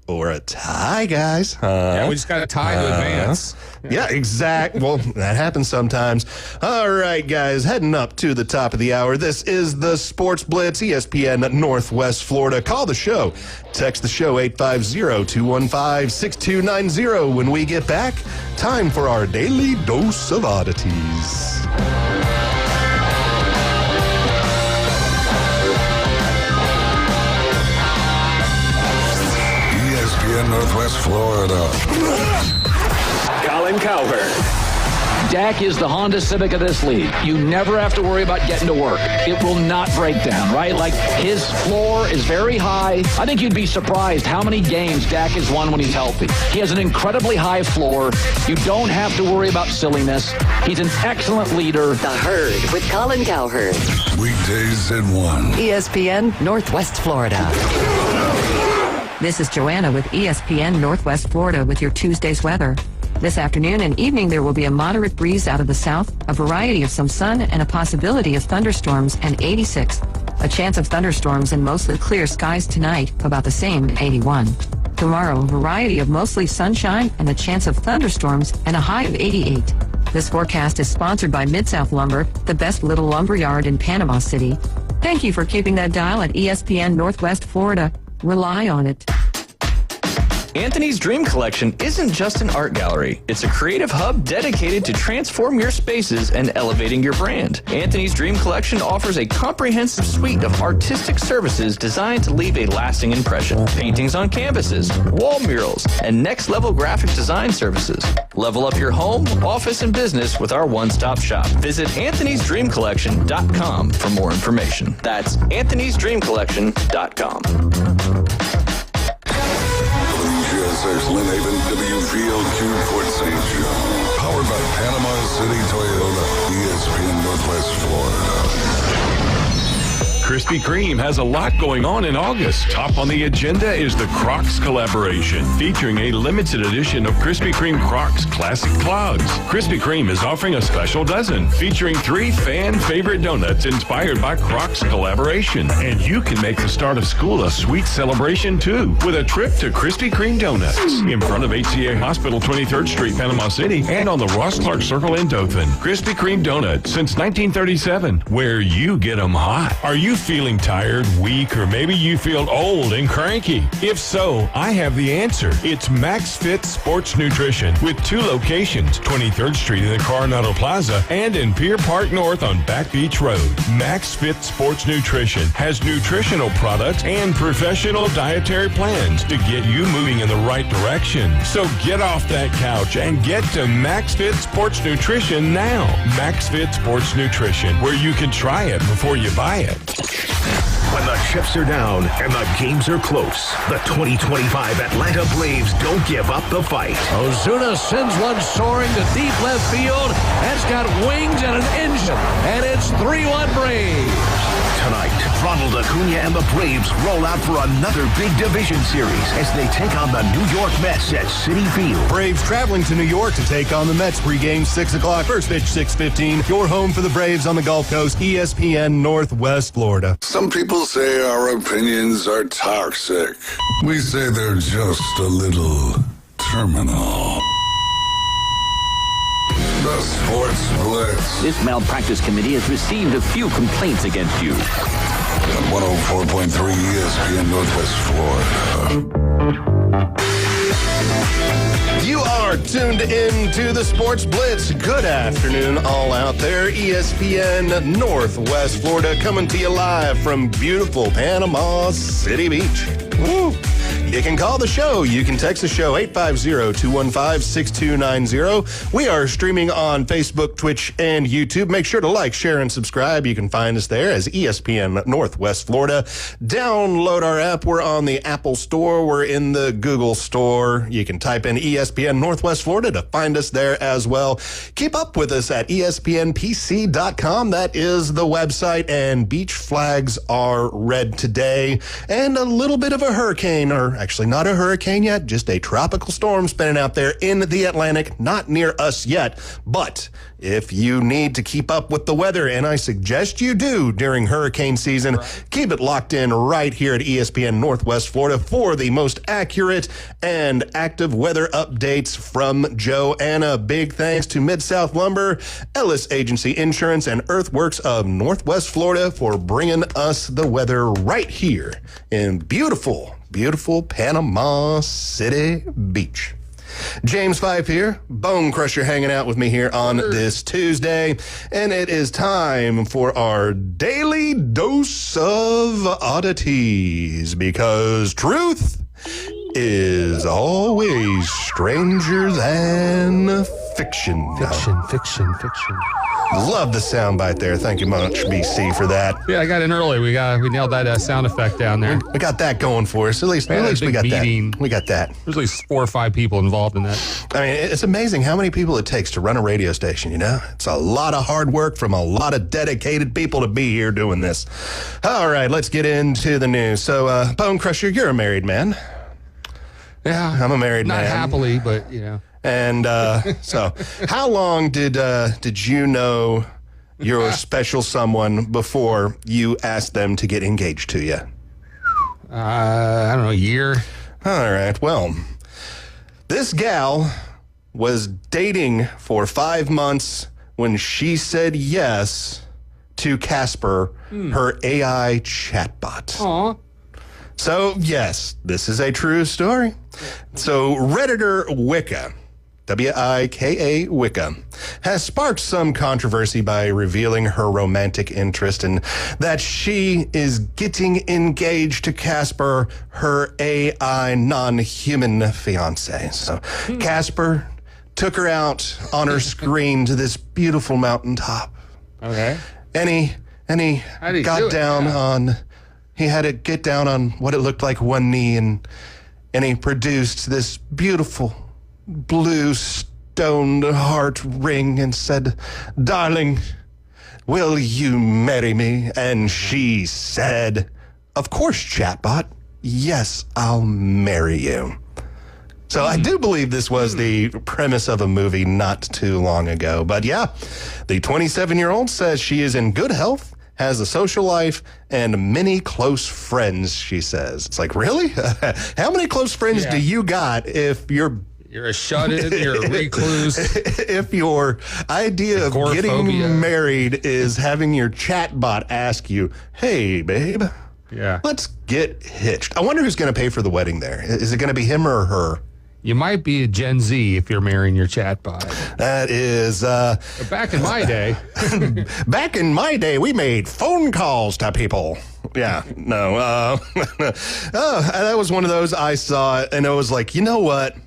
a tie, guys. Yeah, we just got a tie to advance. Yeah, exact. Well, that happens sometimes. All right, guys, heading up to the top of the hour. This is the Sports Blitz, ESPN Northwest Florida. Call the show. Text the show 850-215-6290. When we get back, time for our daily dose of oddities. ESPN Northwest Florida. Colin Cowherd. Dak is the Honda Civic of this league. You never have to worry about getting to work. It will not break down, right? Like, his floor is very high. I think you'd be surprised how many games Dak has won when he's healthy. He has an incredibly high floor. You don't have to worry about silliness. He's an excellent leader. The Herd with Colin Cowherd. Weekdays at 1. ESPN Northwest Florida. This is Joanna with ESPN Northwest Florida with your Tuesday's weather. This afternoon and evening there will be a moderate breeze out of the south, a variety of some sun, and a possibility of thunderstorms, and 86. A chance of thunderstorms and mostly clear skies tonight, about the same, 81. Tomorrow, a variety of mostly sunshine and a chance of thunderstorms and a high of 88. This forecast is sponsored by Mid-South Lumber, the best little lumber yard in Panama City. Thank you for keeping that dial at ESPN Northwest Florida. Rely on it. Anthony's Dream Collection isn't just an art gallery. It's a creative hub dedicated to transform your spaces and elevating your brand. Anthony's Dream Collection offers a comprehensive suite of artistic services designed to leave a lasting impression. Paintings on canvases, wall murals, and next-level graphic design services. Level up your home, office, and business with our one-stop shop. Visit anthonysdreamcollection.com for more information. That's anthonysdreamcollection.com. GSX Lynn Haven, WVLQ Port St. John. Powered by Panama City Toyota, ESPN Northwest Florida. Krispy Kreme has a lot going on in August. Top on the agenda is the Crocs collaboration, featuring a limited edition of Krispy Kreme Crocs Classic Clogs. Krispy Kreme is offering a special dozen, featuring 3 fan-favorite donuts inspired by Crocs collaboration. And you can make the start of school a sweet celebration, too, with a trip to Krispy Kreme Donuts in front of HCA Hospital, 23rd Street, Panama City, and on the Ross Clark Circle in Dothan. Krispy Kreme Donuts since 1937, where you get them hot. Are you feeling tired, weak, or maybe you feel old and cranky? If so, I have the answer. It's Max Fit Sports Nutrition with 2 locations, 23rd Street in the Coronado Plaza and in Pier Park North on Back Beach Road. Max Fit Sports Nutrition has nutritional products and professional dietary plans to get you moving in the right direction. So get off that couch and get to Max Fit Sports Nutrition now. Max Fit Sports Nutrition, where you can try it before you buy it. When the chips are down and the games are close, the 2025 Atlanta Braves don't give up the fight. Ozuna sends one soaring to deep left field. That's got wings and an engine, and it's 3-1 Braves. Tonight, Ronald Acuna and the Braves roll out for another big division series as they take on the New York Mets at Citi Field. Braves traveling to New York to take on the Mets. Pregame 6 o'clock, first pitch 6:15. Your home for the Braves on the Gulf Coast, ESPN Northwest Florida. Some people say our opinions are toxic. We say they're just a little terminal. The Sports Blitz. This malpractice committee has received a few complaints against you. On 104.3 ESPN Northwest Florida. You are tuned in to the Sports Blitz. Good afternoon, all out there. ESPN Northwest Florida coming to you live from beautiful Panama City Beach. Woo! You can call the show. You can text the show 850-215-6290. We are streaming on Facebook, Twitch, and YouTube. Make sure to like, share, and subscribe. You can find us there as ESPN Northwest Florida. Download our app. We're on the Apple Store. We're in the Google Store. You can type in ESPN Northwest Florida to find us there as well. Keep up with us at ESPNPC.com. That is the website, and beach flags are red today. And a little bit of a hurricane, or actually not a hurricane yet, just a tropical storm spinning out there in the Atlantic, not near us yet. But if you need to keep up with the weather, and I suggest you do during hurricane season, keep it locked in right here at ESPN Northwest Florida for the most accurate and active weather updates from Joanna. Big thanks to Mid-South Lumber, Ellis Agency Insurance, and Earthworks of Northwest Florida for bringing us the weather right here in beautiful Panama City Beach. James Fife here, Bone Crusher hanging out with me here on this Tuesday, and it is time for our daily dose of oddities, because truth is always stranger than fiction. Fiction. Love the soundbite there. Thank you much, BC, for that. Yeah, I got in early. We nailed that sound effect down there. We got that going for us. At least we got that. We got that. There's at least 4 or 5 people involved in that. I mean, it's amazing how many people it takes to run a radio station, you know? It's a lot of hard work from a lot of dedicated people to be here doing this. All right, let's get into the news. So, Bone Crusher, you're a married man. Yeah. I'm a married man. Not happily, but, you know. And so, how long did you know your special someone before you asked them to get engaged to you? I don't know, a year. All right. Well, this gal was dating for 5 months when she said yes to Casper, her AI chatbot. Aw. So, yes, this is a true story. So, Redditor Wicca, W-I-K-A Wicca, has sparked some controversy by revealing her romantic interest and that she is getting engaged to Casper, her AI non-human fiance. So, Casper took her out on her screen to this beautiful mountaintop. Okay. And he got down on... He had to get down on what it looked like one knee, and he produced this beautiful blue stoned heart ring and said, "Darling, will you marry me?" And she said, "Of course, chatbot. Yes, I'll marry you." So I do believe this was the premise of a movie not too long ago. But yeah, the 27-year-old says she is in good health, has a social life, and many close friends, she says. It's like, really? How many close friends do you got if you're a shut-in, you're a recluse? If your idea of getting married is having your chatbot ask you, "Hey, babe, let's get hitched." I wonder who's going to pay for the wedding there. Is it going to be him or her? You might be a Gen Z if you're marrying your chatbot. That is... back in my day. Back in my day, we made phone calls to people. Yeah, no. That was one of those I saw it, and it was like, you know what?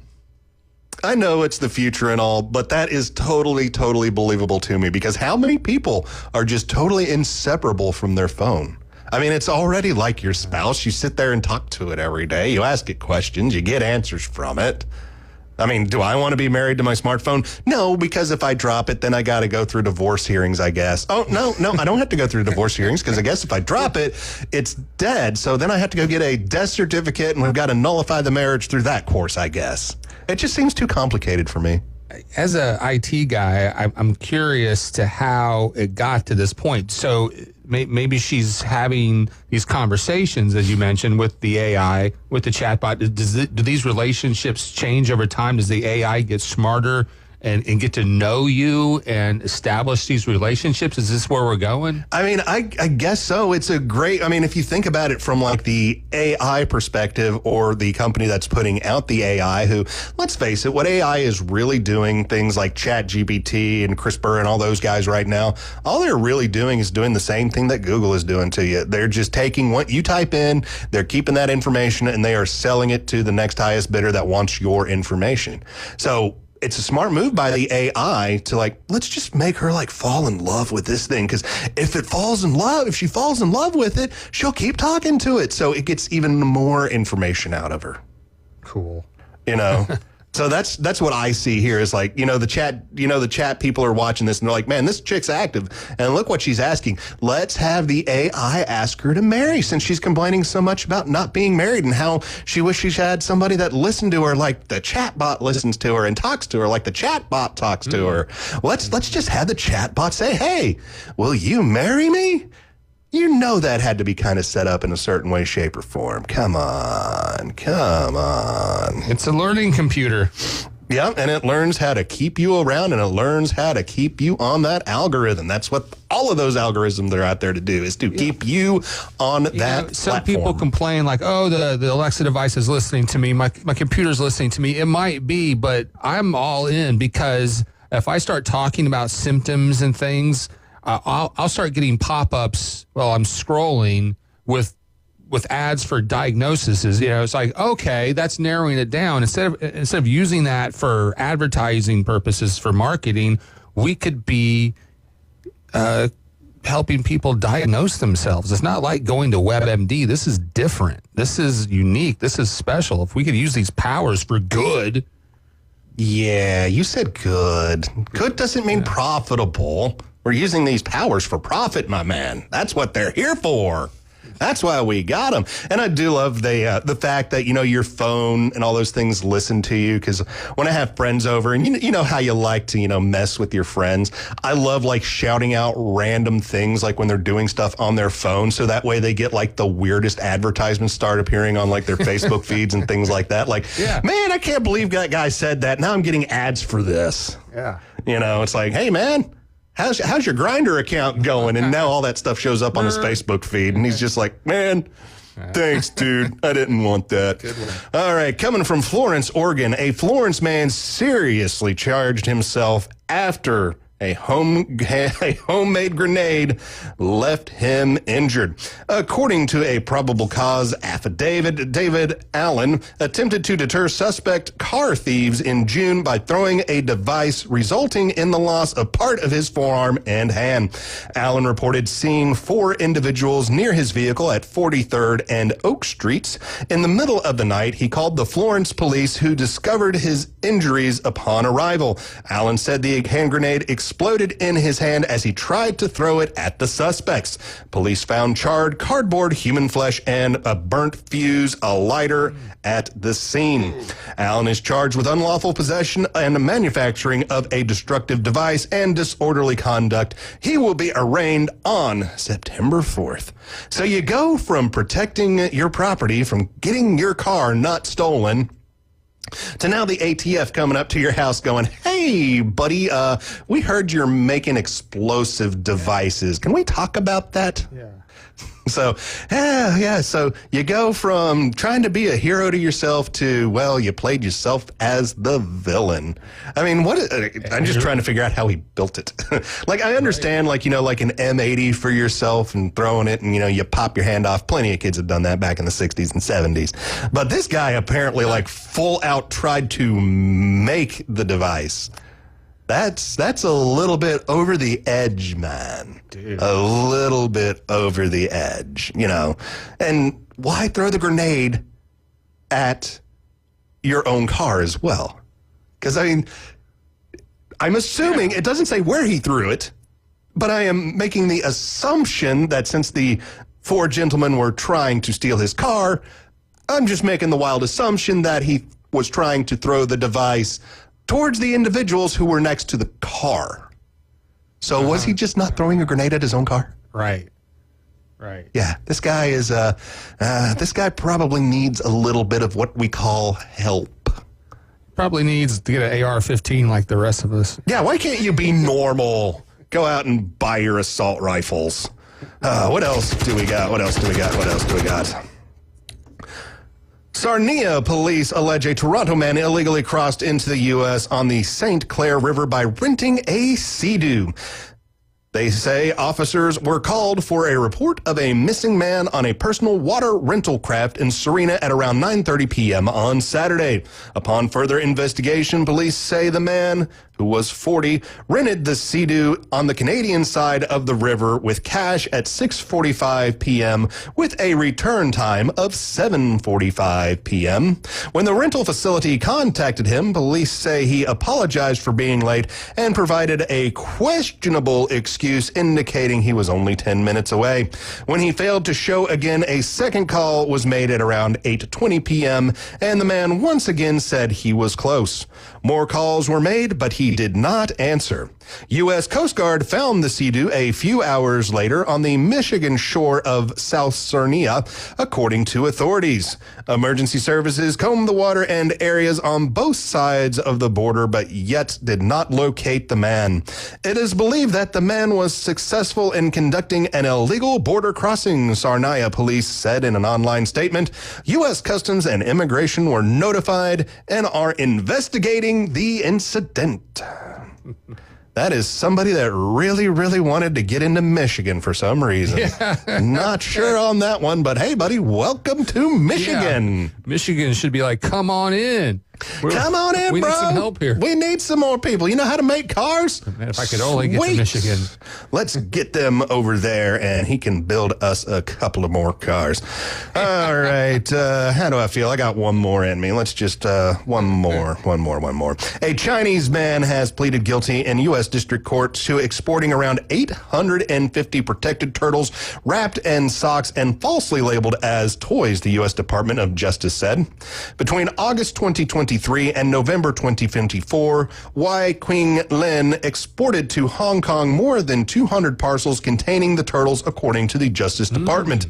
I know it's the future and all, but that is totally, totally believable to me, because how many people are just totally inseparable from their phone? I mean, it's already like your spouse. You sit there and talk to it every day. You ask it questions. You get answers from it. I mean, do I want to be married to my smartphone? No, because if I drop it, then I got to go through divorce hearings, I guess. Oh, no, I don't have to go through divorce hearings, because I guess if I drop it, it's dead. So then I have to go get a death certificate, and we've got to nullify the marriage through that course, I guess. It just seems too complicated for me. As a IT guy, I'm curious to how it got to this point. So maybe she's having these conversations, as you mentioned, with the AI, with the chatbot. Do these relationships change over time? Does the AI get smarter and get to know you and establish these relationships? Is this where we're going? I mean, I guess so. It's a great, I mean, if you think about it from like the AI perspective, or the company that's putting out the AI, who, let's face it, what AI is really doing, things like ChatGPT and CRISPR and all those guys right now, all they're really doing is doing the same thing that Google is doing to you. They're just taking what you type in, they're keeping that information, and they are selling it to the next highest bidder that wants your information. So it's a smart move by the AI to like, let's just make her like fall in love with this thing. Because if she falls in love with it, she'll keep talking to it. So it gets even more information out of her. Cool. You know? So that's what I see here is like, the chat people are watching this and they're like, man, this chick's active. And look what she's asking. Let's have the AI ask her to marry, since she's complaining so much about not being married and how she wishes she had somebody that listened to her like the chatbot listens to her and talks to her like the chatbot talks to her. Let's just have the chatbot say, "Hey, will you marry me?" You know that had to be kind of set up in a certain way, shape, or form. Come on. It's a learning computer. Yeah, and it learns how to keep you around, and it learns how to keep you on that algorithm. That's what all of those algorithms are out there to do, is to keep you on that platform. Some people complain like, oh, the Alexa device is listening to me. My computer's listening to me. It might be, but I'm all in, because if I start talking about symptoms and things, I'll start getting pop-ups while I'm scrolling with with ads for diagnoses is, it's like, okay, that's narrowing it down. Instead of using that for advertising purposes for marketing, we could be helping people diagnose themselves. It's not like going to WebMD. This is different. This is unique. This is special. If we could use these powers for good. Yeah, you said good. Good doesn't mean profitable. We're using these powers for profit, my man. That's what they're here for. That's why we got them. And I do love the fact that, your phone and all those things listen to you. Because when I have friends over, and you know how you like to, mess with your friends, I love like shouting out random things like when they're doing stuff on their phone. So that way they get like the weirdest advertisements start appearing on like their Facebook feeds and things like that. Like, man, I can't believe that guy said that. Now I'm getting ads for this. Yeah. It's like, hey, man. How's your Grindr account going? And now all that stuff shows up on his Facebook feed. And he's just like, man, thanks, dude. I didn't want that. Good one. All right. Coming from Florence, Oregon, a Florence man seriously charged himself after a homemade grenade left him injured. According to a probable cause affidavit, David Allen attempted to deter suspect car thieves in June by throwing a device resulting in the loss of part of his forearm and hand. Allen reported seeing 4 individuals near his vehicle at 43rd and Oak Streets. In the middle of the night, he called the Florence police, who discovered his injuries upon arrival. Allen said the hand grenade exploded in his hand as he tried to throw it at the suspects. Police found charred cardboard, human flesh, and a burnt fuse, a lighter, at the scene. Allen is charged with unlawful possession and manufacturing of a destructive device and disorderly conduct. He will be arraigned on September 4th. So you go from protecting your property, from getting your car not stolen, to now the ATF coming up to your house going, hey, buddy, we heard you're making explosive devices. Can we talk about that? Yeah. So, so you go from trying to be a hero to yourself to, well, you played yourself as the villain. I mean, I'm just trying to figure out how he built it. Like, I understand, like, like an M80 for yourself and throwing it and, you pop your hand off. Plenty of kids have done that back in the 60s and 70s. But this guy apparently, like, full out tried to make the device. That's a little bit over the edge, man. Dude. A little bit over the edge, And why throw the grenade at your own car as well? Because, I'm assuming, it doesn't say where he threw it, but I am making the assumption that since the 4 gentlemen were trying to steal his car, I'm just making the wild assumption that he was trying to throw the device towards the individuals who were next to the car. So was he just not throwing a grenade at his own car? Right. Yeah, this guy is, this guy probably needs a little bit of what we call help. Probably needs to get an AR-15 like the rest of us. Yeah, why can't you be normal? Go out and buy your assault rifles. What else do we got? Sarnia police allege a Toronto man illegally crossed into the U.S. on the St. Clair River by renting a Sea-Doo. They say officers were called for a report of a missing man on a personal water rental craft in Sarnia at around 9:30 p.m. on Saturday. Upon further investigation, police say the man, who was 40, rented the Sea-Doo on the Canadian side of the river with cash at 6:45 p.m. with a return time of 7:45 p.m. When the rental facility contacted him, police say he apologized for being late and provided a questionable excuse indicating he was only 10 minutes away. When he failed to show again, a second call was made at around 8:20 p.m. and the man once again said he was close. More calls were made, but he did not answer. U.S. Coast Guard found the Sea-Doo a few hours later on the Michigan shore of South Sarnia, according to authorities. Emergency services combed the water and areas on both sides of the border, but yet did not locate the man. It is believed that the man was successful in conducting an illegal border crossing, Sarnia police said in an online statement. U.S. Customs and Immigration were notified and are investigating the incident. That is somebody that really, really wanted to get into Michigan for some reason. Yeah. Not sure on that one, but hey, buddy, welcome to Michigan. Yeah. Michigan should be like, come on in. Come on in, we bro. We need some help here. We need some more people. You know how to make cars? Man, if I could only get to Michigan. Let's get them over there, and he can build us a couple of more cars. All right. How do I feel? I got one more in me. Let's just one more. A Chinese man has pleaded guilty in U.S. District Court to exporting around 850 protected turtles wrapped in socks and falsely labeled as toys, the U.S. Department of Justice said. Between August 2023 and November 2024, Wai Qing Lin exported to Hong Kong more than 200 parcels containing the turtles, according to the Justice Department.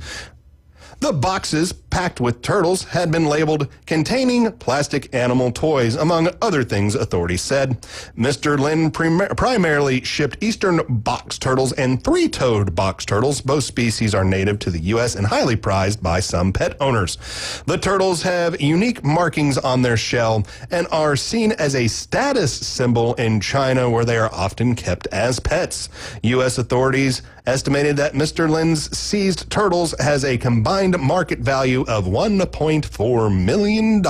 The boxes packed with turtles had been labeled containing plastic animal toys, among other things, authorities said. Mr. Lin primarily shipped eastern box turtles and three-toed box turtles. Both species are native to the U.S. and highly prized by some pet owners. The turtles have unique markings on their shell and are seen as a status symbol in China, where they are often kept as pets. U.S. authorities estimated that Mr. Lin's seized turtles has a combined market value of $1.4 million.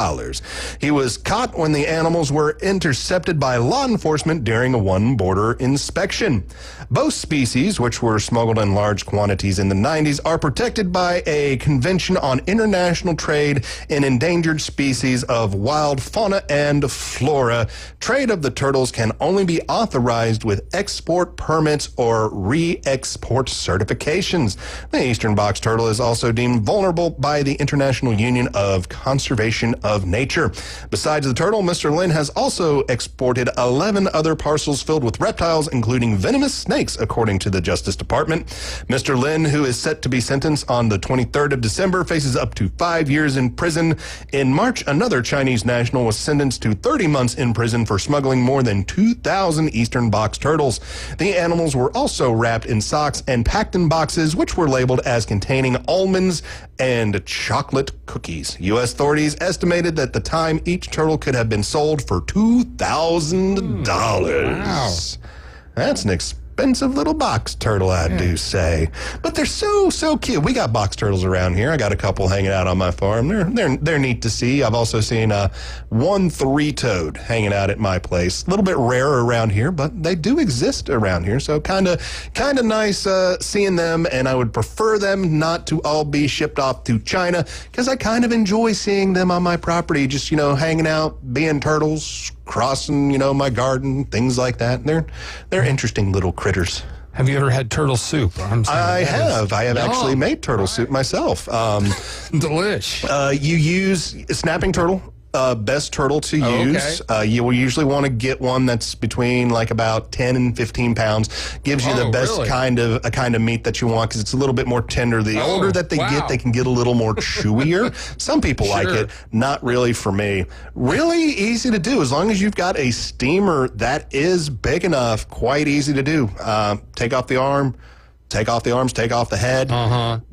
He was caught when the animals were intercepted by law enforcement during one border inspection. Both species, which were smuggled in large quantities in the 90s, are protected by a Convention on International Trade in Endangered Species of Wild Fauna and Flora. Trade of the turtles can only be authorized with export permits or re-export certifications. The eastern box turtle is also deemed vulnerable by the International Union of Conservation of Nature. Besides the turtle, Mr. Lin has also exported 11 other parcels filled with reptiles, including venomous snakes, according to the Justice Department. Mr. Lin, who is set to be sentenced on the 23rd of December, faces up to 5 years in prison. In March, another Chinese national was sentenced to 30 months in prison for smuggling more than 2,000 eastern box turtles. The animals were also wrapped in socks and packed in boxes, which were labeled as containing almonds and chocolate cookies. U.S. authorities estimated that the time each turtle could have been sold for $2,000. Wow. That's an expensive little box turtle, I do say. But they're so cute. We got box turtles around here. I got a couple hanging out on my farm. They're neat to see. I've also seen one three-toed hanging out at my place. A little bit rare around here, but they do exist around here. So kind of nice seeing them, and I would prefer them not to all be shipped off to China, because I kind of enjoy seeing them on my property, just, hanging out, being turtles, crossing, my garden, things like that. They're interesting little critters. Have you ever had turtle soup? I have actually made turtle soup myself. Delish. You use snapping turtle. Best turtle to use. You will usually want to get one that's between like about 10 and 15 pounds. Gives you the best kind of meat that you want, because it's a little bit more tender. The older that they get, they can get a little more chewier. Some people like it. Not really for me. Really easy to do as long as you've got a steamer that is big enough. Quite easy to do. Take off the arm. Take off the arms, take off the head,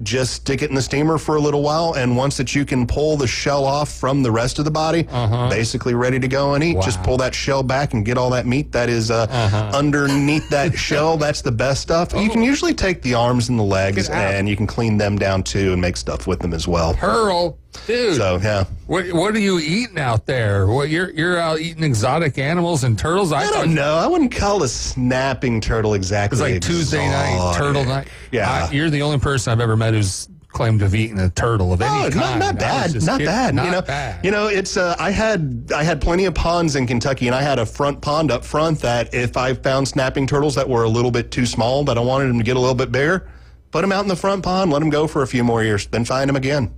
just stick it in the steamer for a little while, and once that you can pull the shell off from the rest of the body, basically ready to go and eat. Just pull that shell back and get all that meat that is underneath that shell. That's the best stuff. You can usually take the arms and the legs, and you can clean them down too and make stuff with them as well. Pearl. Dude, so yeah, what are you eating out there? What you're out eating exotic animals and turtles? I don't know. I wouldn't call a snapping turtle exactly. It's like exotic. Tuesday night, turtle night. Yeah, you're the only person I've ever met who's claimed to have eaten a turtle of any kind. Not bad. It's I had plenty of ponds in Kentucky, and I had a front pond up front that if I found snapping turtles that were a little bit too small, but I wanted them to get a little bit bigger, put them out in the front pond, let them go for a few more years, then find them again.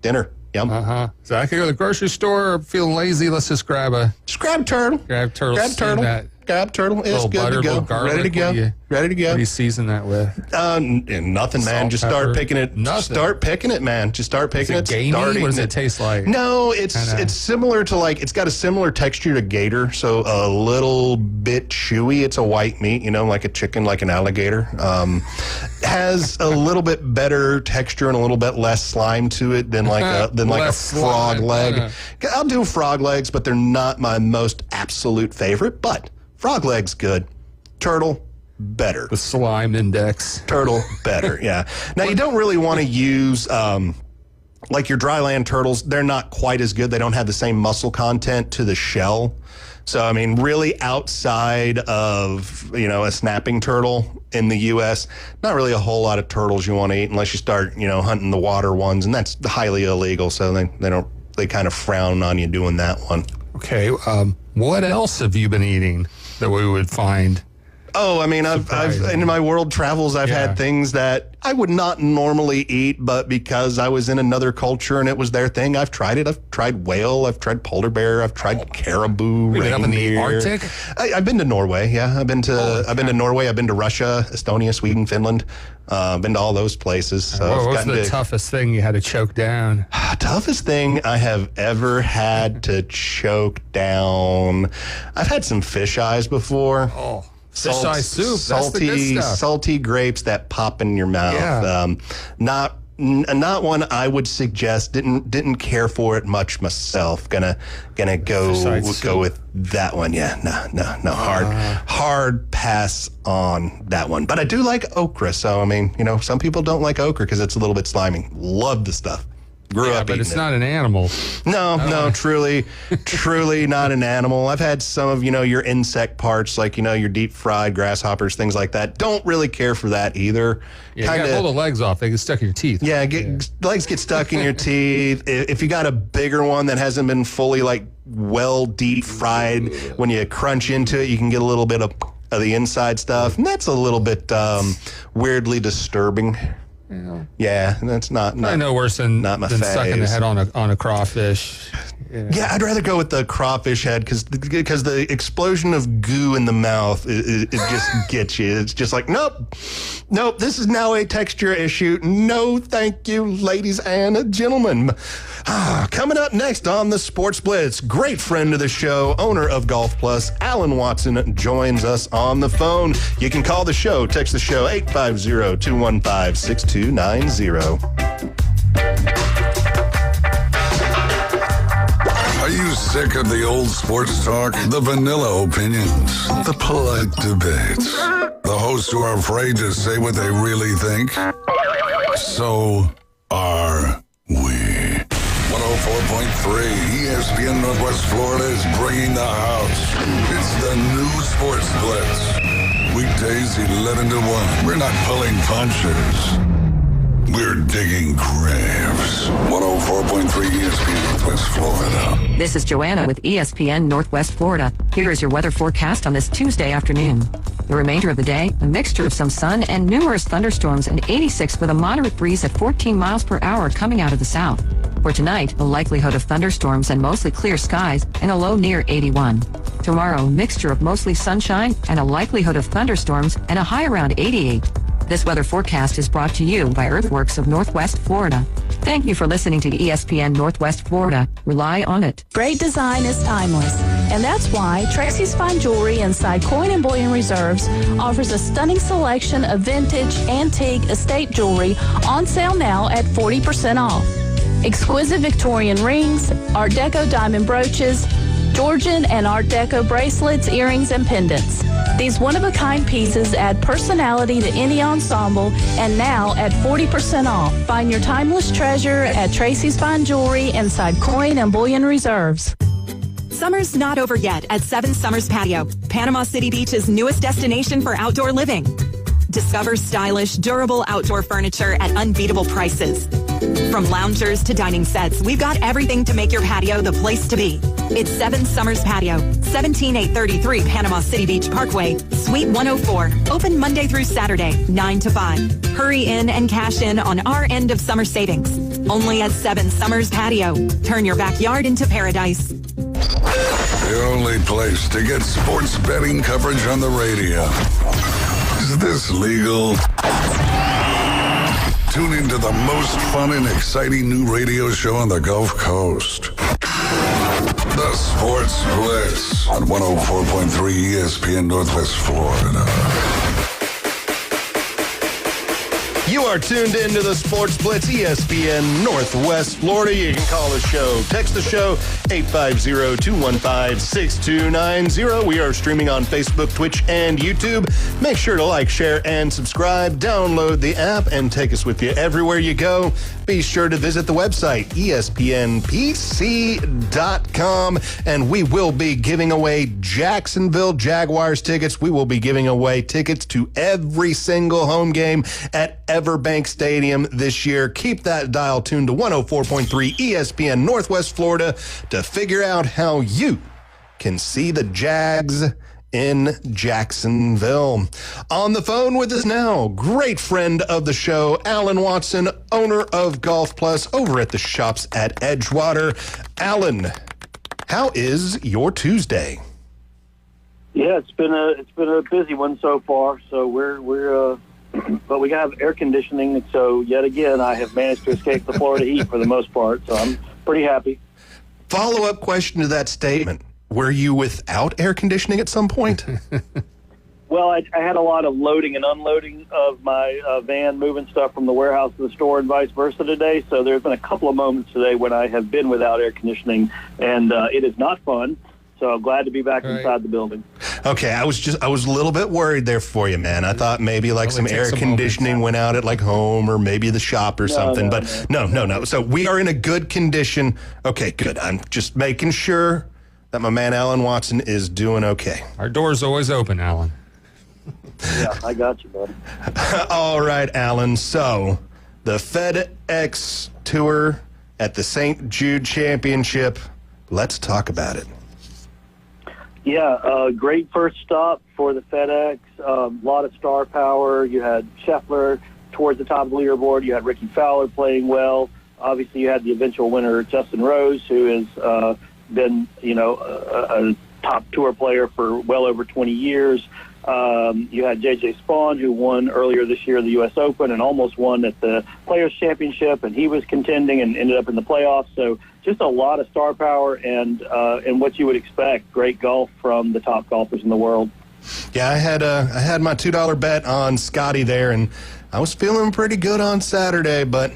Dinner. Yum. So I could go to the grocery store, feeling lazy. Let's just grab turtle. Grab turtle. Grab turtle. It's good to go. Ready to go. Ready to go. What do you season that with? Nothing, man. Just start picking it. Nothing. Start picking it, man. Just start picking it. Gamey? What does it taste like? No, it's similar to it's got a similar texture to gator, so a little bit chewy. It's a white meat, like a chicken, like an alligator. Has a little bit better texture and a little bit less slime to it than like a frog leg. I'll do frog legs, but they're not my most absolute favorite. But frog legs good. Turtle, better. The slime index. Turtle, better, yeah. Now, you don't really want to use, like your dryland turtles, they're not quite as good. They don't have the same muscle content to the shell. So, I mean, really outside of, a snapping turtle in the U.S., not really a whole lot of turtles you want to eat unless you start, hunting the water ones, and that's highly illegal. So they kind of frown on you doing that one. Okay. What else have you been eating that we would find? Oh, I mean, I've in my world travels, I've had things that I would not normally eat, but because I was in another culture and it was their thing, I've tried it. I've tried whale, I've tried polar bear, I've tried caribou, reindeer. Been up in the Arctic? I've been to Norway. Yeah, I've been to Norway. I've been to Russia, Estonia, Sweden, Finland. Been to all those places. So what was the toughest thing you had to choke down? Toughest thing I have ever had to choke down. I've had some fish eyes before. Oh. Fish eye soup. That's the good stuff. Salty grapes that pop in your mouth. Yeah. Not one I would suggest. Didn't care for it much myself. Gonna go with that one. Yeah, no. Hard pass on that one. But I do like okra. So I mean, some people don't like okra because it's a little bit slimy. Love the stuff. Grew up but eating it's it. not an animal. No, truly not an animal. I've had some of, your insect parts, like, your deep fried grasshoppers, things like that. Don't really care for that either. Yeah, you gotta pull the legs off. They get stuck in your teeth. Yeah, legs get stuck in your teeth. If you got a bigger one that hasn't been fully, well deep fried, when you crunch into it, you can get a little bit of the inside stuff. And that's a little bit weirdly disturbing. Yeah, that's not I know worse than my sucking the phase. head on a crawfish. Yeah, I'd rather go with the crawfish head because the explosion of goo in the mouth it just gets you. It's just like, nope, this is now a texture issue. No, thank you, ladies and gentlemen. Coming up next on the Sports Blitz, great friend of the show, owner of Golf Plus, Alan Watson, joins us on the phone. You can call the show, text the show, 850-215-6290. Are you sick of the old sports talk, the vanilla opinions, the polite debates, the hosts who are afraid to say what they really think? So are we. 104.3 ESPN Northwest Florida is bringing the house. It's the new Sports Blitz. Weekdays 11 to 1. We're not pulling punches. We're digging graves. 104.3 ESPN Northwest Florida. This is Joanna with ESPN Northwest Florida. Here is your weather forecast on this Tuesday afternoon. The remainder of the day, a mixture of some sun and numerous thunderstorms, and 86 with a moderate breeze at 14 miles per hour coming out of the south. For tonight, a likelihood of thunderstorms and mostly clear skies and a low near 81. Tomorrow, a mixture of mostly sunshine and a likelihood of thunderstorms and a high around 88. This weather forecast is brought to you by Earthworks of Northwest Florida. Thank you for listening to ESPN Northwest Florida. Rely on it. Great design is timeless, and that's why Tracy's Fine Jewelry inside Coin and Bullion Reserves offers a stunning selection of vintage, antique, estate jewelry on sale now at 40% off. Exquisite Victorian rings, Art Deco diamond brooches, Georgian and Art Deco bracelets, earrings, and pendants. These one-of-a-kind pieces add personality to any ensemble, and now at 40% off. Find your timeless treasure at Tracy's Fine Jewelry inside Coin and Bullion Reserves. Summer's not over yet at 7 Summers Patio, Panama City Beach's newest destination for outdoor living. Discover stylish, durable outdoor furniture at unbeatable prices. From loungers to dining sets, we've got everything to make your patio the place to be. It's 7 Summers Patio, 17833 Panama City Beach Parkway, Suite 104. Open Monday through Saturday, 9 to 5. Hurry in and cash in on our end of summer savings. Only at 7 Summers Patio. Turn your backyard into paradise. The only place to get sports betting coverage on the radio. Is this legal? Tune into the most fun and exciting new radio show on the Gulf Coast. The Sports Blitz on 104.3 ESPN Northwest Florida. You are tuned into the Sports Blitz, ESPN Northwest Florida. You can call the show, text the show, 850-215-6290. We are streaming on Facebook, Twitch, and YouTube. Make sure to like, share, and subscribe. Download the app and take us with you everywhere you go. Be sure to visit the website, espnpc.com, and we will be giving away Jacksonville Jaguars tickets. We will be giving away tickets to every single home game at Everbank Stadium this year. Keep that dial tuned to 104.3 ESPN Northwest Florida to figure out how you can see the Jags in Jacksonville. On the phone with us now, great friend of the show, Alan Watson, owner of Golf Plus over at the shops at Edgewater. Alan, how is your Tuesday? Yeah, it's been a busy one so far. So we're but we have air conditioning. So yet again, I have managed to escape the Florida heat for the most part. So I'm pretty happy. Follow-up question to that statement. Were you without air conditioning at some point? Well, I had a lot of loading and unloading of my van, moving stuff from the warehouse to the store and vice versa today. So there's been a couple of moments today when I have been without air conditioning, and it is not fun. So I'm glad to be back inside the building. Okay, I was a little bit worried there for you, man. I thought maybe some air conditioning went out at home or maybe the shop or something. But no. So we are in a good condition. Okay, good. I'm just making sure that my man Alan Watson is doing okay. Our door's always open, Alan. Yeah, I got you, buddy. All right, Alan. So the FedEx Tour at the St. Jude Championship. Let's talk about it. Yeah, great first stop for the FedEx. A lot of star power. You had Scheffler towards the top of the leaderboard. You had Ricky Fowler playing well. Obviously, you had the eventual winner, Justin Rose, who has been, a top tour player for well over 20 years. You had J.J. Spawn, who won earlier this year the U.S. Open and almost won at the Players' Championship, and he was contending and ended up in the playoffs. So just a lot of star power and what you would expect, great golf from the top golfers in the world. Yeah, I had my $2 bet on Scotty there, and I was feeling pretty good on Saturday, but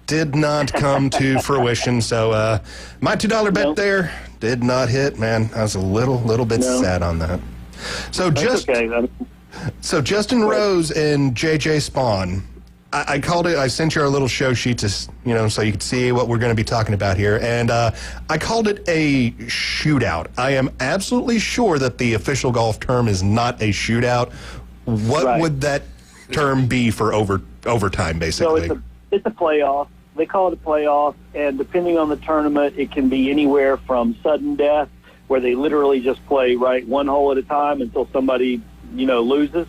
did not come to fruition. So my $2 bet there did not hit, man. I was a little bit sad on that. So So Justin Rose and J.J. Spawn, I called it. I sent you our little show sheet to, so you could see what we're going to be talking about here. And I called it a shootout. I am absolutely sure that the official golf term is not a shootout. What would that term be for overtime, basically? So it's a playoff. They call it a playoff, and depending on the tournament, it can be anywhere from sudden death, where they literally just play one hole at a time until somebody loses.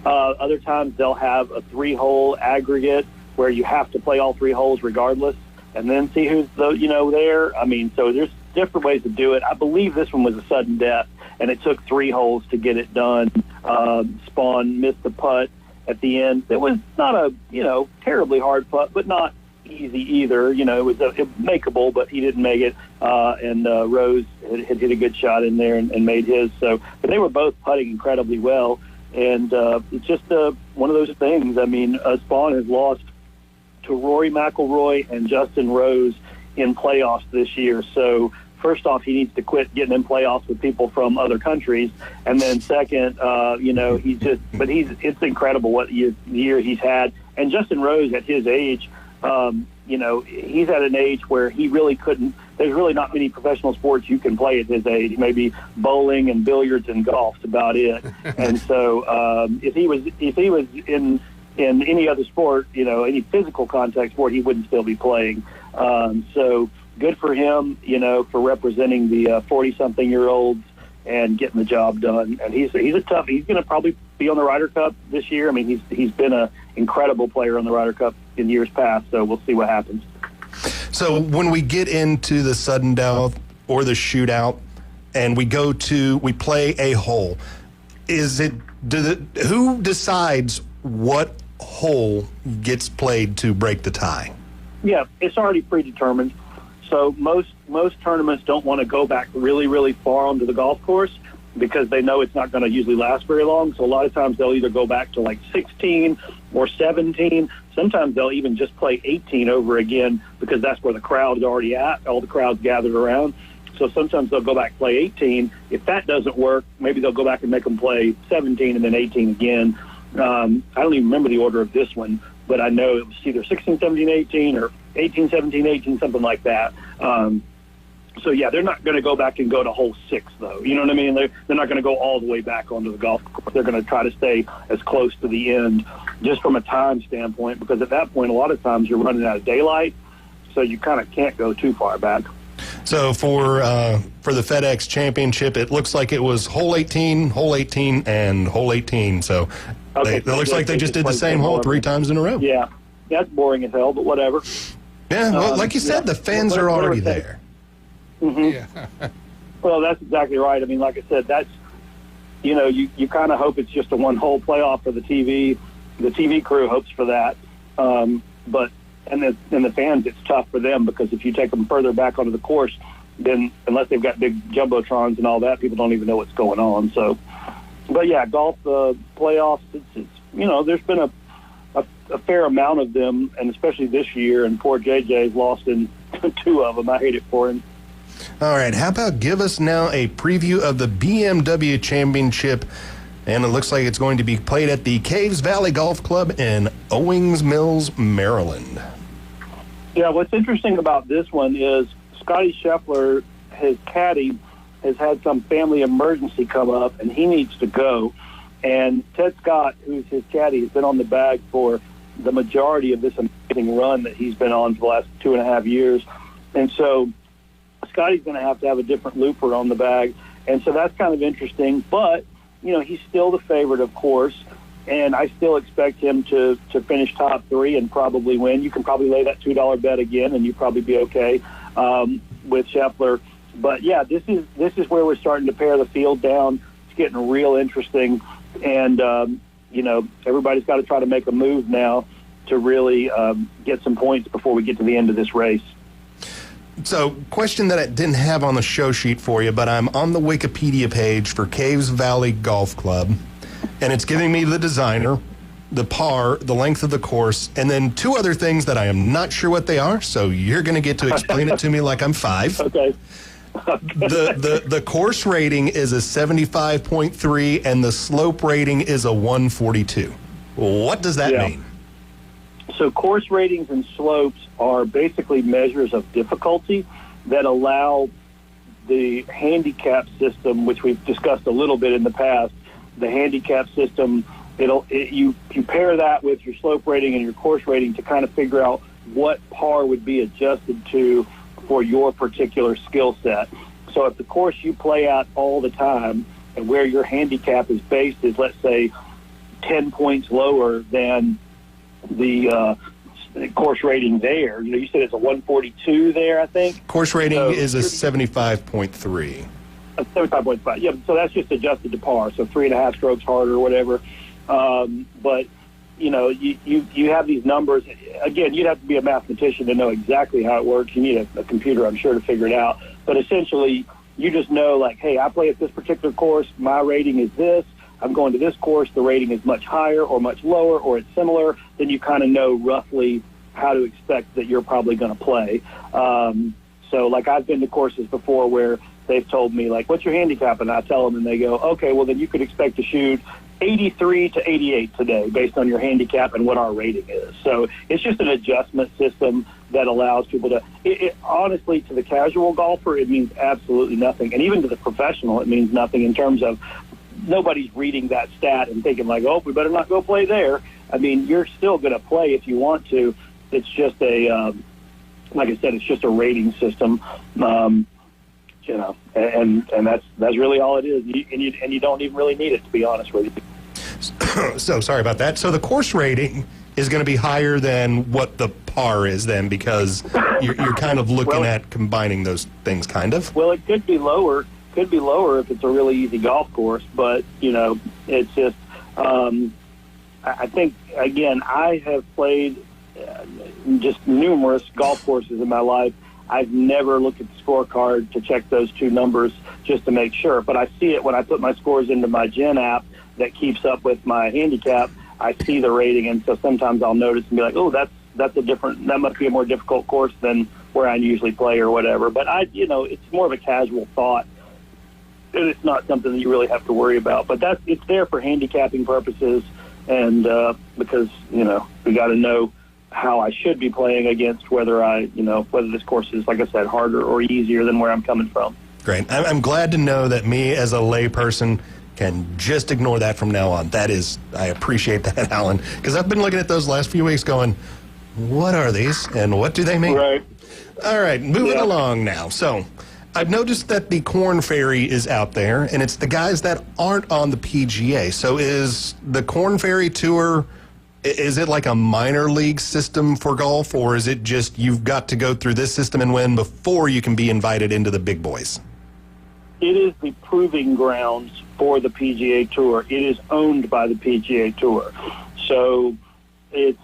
Other times they'll have a 3-hole aggregate where you have to play all 3 holes regardless, and then see who's there. I mean, so there's different ways to do it. I believe this one was a sudden death, and it took 3 holes to get it done. Spawn missed the putt at the end. It was not a terribly hard putt, but not easy either. It was makeable, but he didn't make it. And Rose had hit a good shot in there and made his. So, but they were both putting incredibly well. And it's just one of those things. I mean, Spawn has lost to Rory McIlroy and Justin Rose in playoffs this year. So first off, he needs to quit getting in playoffs with people from other countries. And then second, it's incredible what year he's had. And Justin Rose at his age, he's at an age where he really couldn't. There's really not many professional sports you can play at his age. Maybe bowling and billiards and golf's about it. And so, if he was in any other sport, any physical contact sport, he wouldn't still be playing. So good for him, for representing the 40-something-year-olds and getting the job done. And he's a tough. He's going to probably be on the Ryder Cup this year. I mean, he's been an incredible player on the Ryder Cup in years past. So we'll see what happens. So when we get into the sudden death or the shootout, and we play a hole, who decides what hole gets played to break the tie? Yeah, it's already predetermined. So most tournaments don't want to go back really, really far onto the golf course. because they know it's not going to usually last very long. So a lot of times they'll either go back to like 16 or 17. Sometimes they'll even just play 18 over again because that's where the crowd's already at. All the crowd's gathered around. So sometimes they'll go back and play 18. If that doesn't work, maybe they'll go back and make them play 17 and then 18 again. I don't even remember the order of this one, but I know it was either 16, 17, 18 or 18, 17, 18, something like that. So, yeah, they're not going to go back and go to hole 6, though. You know what I mean? They're not going to go all the way back onto the golf course. They're going to try to stay as close to the end just from a time standpoint, because at that point, a lot of times you're running out of daylight, so you kind of can't go too far back. So for the FedEx Championship, it looks like it was hole 18, and hole 18. So it looks like they just did the same hole 3 times in a row. Yeah, that's boring as hell, but whatever. Yeah, well, like you said, the fans are already there. Mm-hmm. Yeah. Well, that's exactly right. I mean, like I said, that's, you kind of hope it's just a one-hole playoff for the TV. The TV crew hopes for that. But the fans, it's tough for them because if you take them further back onto the course, then unless they've got big jumbotrons and all that, people don't even know what's going on. So, but yeah, golf playoffs, it's there's been a fair amount of them, and especially this year, and poor JJ's lost in 2 of them. I hate it for him. All right, how about give us now a preview of the BMW Championship, and it looks like it's going to be played at the Caves Valley Golf Club in Owings Mills, Maryland. Yeah, what's interesting about this one is Scotty Scheffler, his caddy, has had some family emergency come up, and he needs to go. And Ted Scott, who's his caddy, has been on the bag for the majority of this amazing run that he's been on for the last 2.5 years. And so Scotty's going to have a different looper on the bag. And so that's kind of interesting. But, he's still the favorite, of course. And I still expect him to finish top 3 and probably win. You can probably lay that $2 bet again, and you'd probably be okay with Scheffler. But, yeah, this is where we're starting to pare the field down. It's getting real interesting. And, everybody's got to try to make a move now to really get some points before we get to the end of this race. So, question that I didn't have on the show sheet for you, but I'm on the Wikipedia page for Caves Valley Golf Club, and it's giving me the designer, the par, the length of the course, and then 2 other things that I am not sure what they are, so you're going to get to explain it to me like I'm 5. Okay. The course rating is a 75.3, and the slope rating is a 142. What does that mean? So course ratings and slopes are basically measures of difficulty that allow the handicap system, which we've discussed a little bit in the past. The handicap system, you pair that with your slope rating and your course rating to kind of figure out what par would be adjusted to for your particular skill set. So if the course you play at all the time and where your handicap is based is, let's say, 10 points lower than the course rating there. You said it's a 142 there, I think. Course rating is a 75.3. A 75.5. Yeah, so that's just adjusted to par, so 3.5 strokes harder or whatever. But you have these numbers. Again, you'd have to be a mathematician to know exactly how it works. You need a computer, I'm sure, to figure it out. But essentially, you just know, like, hey, I play at this particular course. My rating is this. I'm going to this course, the rating is much higher or much lower or it's similar, then you kind of know roughly how to expect that you're probably going to play. So, like, I've been to courses before where they've told me, like, what's your handicap? And I tell them, and they go, okay, well, then you could expect to shoot 83 to 88 today based on your handicap and what our rating is. So it's just an adjustment system that allows people to honestly, to the casual golfer, it means absolutely nothing. And even to the professional, it means nothing in terms of nobody's reading that stat and thinking like, oh, we better not go play there. I mean, you're still going to play if you want to. It's just like I said, it's just a rating system, and that's really all it is. And you don't even really need it, to be honest with you. So sorry about that. So the course rating is going to be higher than what the par is then, because you're kind of looking at combining those things, kind of. Well, it could be lower. Could be lower if it's a really easy golf course, but it's just I think, again, I have played just numerous golf courses in my life. I've never looked at the scorecard to check those two numbers just to make sure. But I see it when I put my scores into my Gen app that keeps up with my handicap. I see the rating, and so sometimes I'll notice and be like, oh, that must be a more difficult course than where I usually play or whatever. But it's more of a casual thought. It's not something that you really have to worry about. But it's there for handicapping purposes, and because we got to know how I should be playing against whether this course is, like I said, harder or easier than where I'm coming from. Great. I'm glad to know that me as a lay person can just ignore that from now on. I appreciate that, Alan, because I've been looking at those last few weeks going, what are these and what do they mean? Right. All right, moving along now. So I've noticed that the Korn Ferry is out there, and it's the guys that aren't on the PGA. So is the Korn Ferry Tour, is it like a minor league system for golf, or is it just you've got to go through this system and win before you can be invited into the big boys? It is the proving grounds for the PGA Tour. It is owned by the PGA Tour. So it's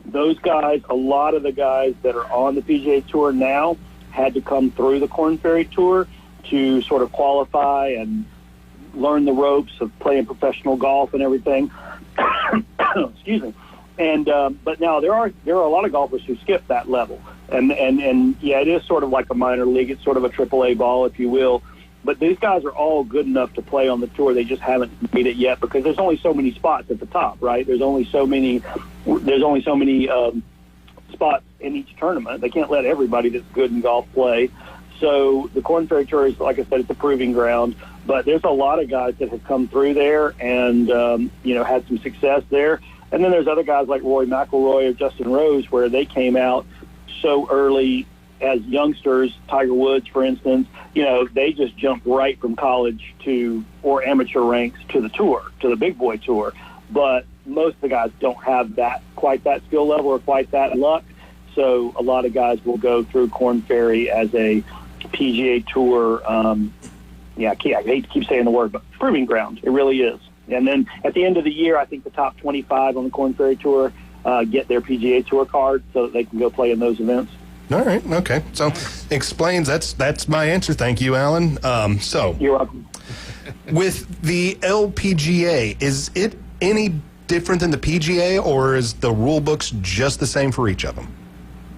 those guys, a lot of the guys that are on the PGA Tour now had to come through the Korn Ferry Tour to sort of qualify and learn the ropes of playing professional golf and everything. Excuse me. And but now there are a lot of golfers who skip that level. And yeah, it is sort of like a minor league. It's sort of a AAA ball, if you will. But these guys are all good enough to play on the tour. They just haven't made it yet because there's only so many spots at the top, right? There's only so many spots in each tournament. They can't let everybody that's good in golf play. So the Korn Ferry Tour is, like I said, it's a proving ground. But there's a lot of guys that have come through there and had some success there. And then there's other guys like Rory McIlroy or Justin Rose where they came out so early as youngsters. Tiger Woods, for instance, they just jumped right from college or amateur ranks to the tour, to the big boy tour. But most of the guys don't have quite that skill level or quite that luck. So a lot of guys will go through Korn Ferry as a PGA Tour. I hate to keep saying the word, but proving ground. It really is. And then at the end of the year, I think the top 25 on the Korn Ferry Tour get their PGA Tour card so that they can go play in those events. All right. Okay. So explains. That's my answer. Thank you, Alan. So you're welcome. With the LPGA, is it any different than the PGA, or is the rule books just the same for each of them?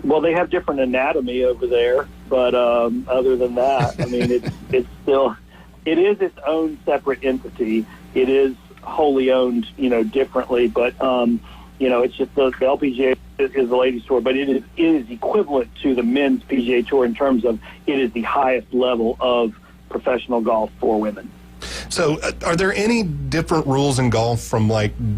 Well, they have different anatomy over there, but other than that, I mean, it's still, it is its own separate entity. It is wholly owned, differently, but it's just the LPGA is the ladies' tour, but it is equivalent to the men's PGA Tour in terms of it is the highest level of professional golf for women. So are there any different rules in golf from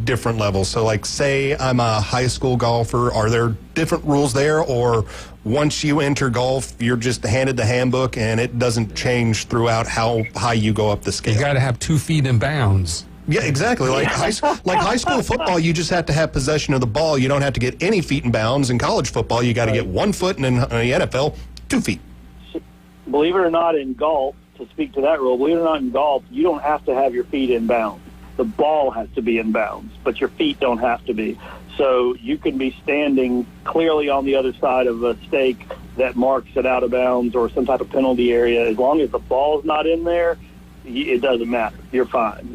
different levels? So say I'm a high school golfer, are there different rules there, or once you enter golf, you're just handed the handbook and it doesn't change throughout how high you go up the scale? You got to have 2 feet in bounds. Yeah, exactly. Like high school football, you just have to have possession of the ball. You don't have to get any feet in bounds. In college football, you got to get 1 foot, and in the NFL, 2 feet. Believe it or not, in golf, to speak to that rule, believe it or not, in golf, you don't have to have your feet in bounds. The ball has to be in bounds, but your feet don't have to be. So you can be standing clearly on the other side of a stake that marks it out of bounds or some type of penalty area. As long as the ball's not in there, it doesn't matter. You're fine,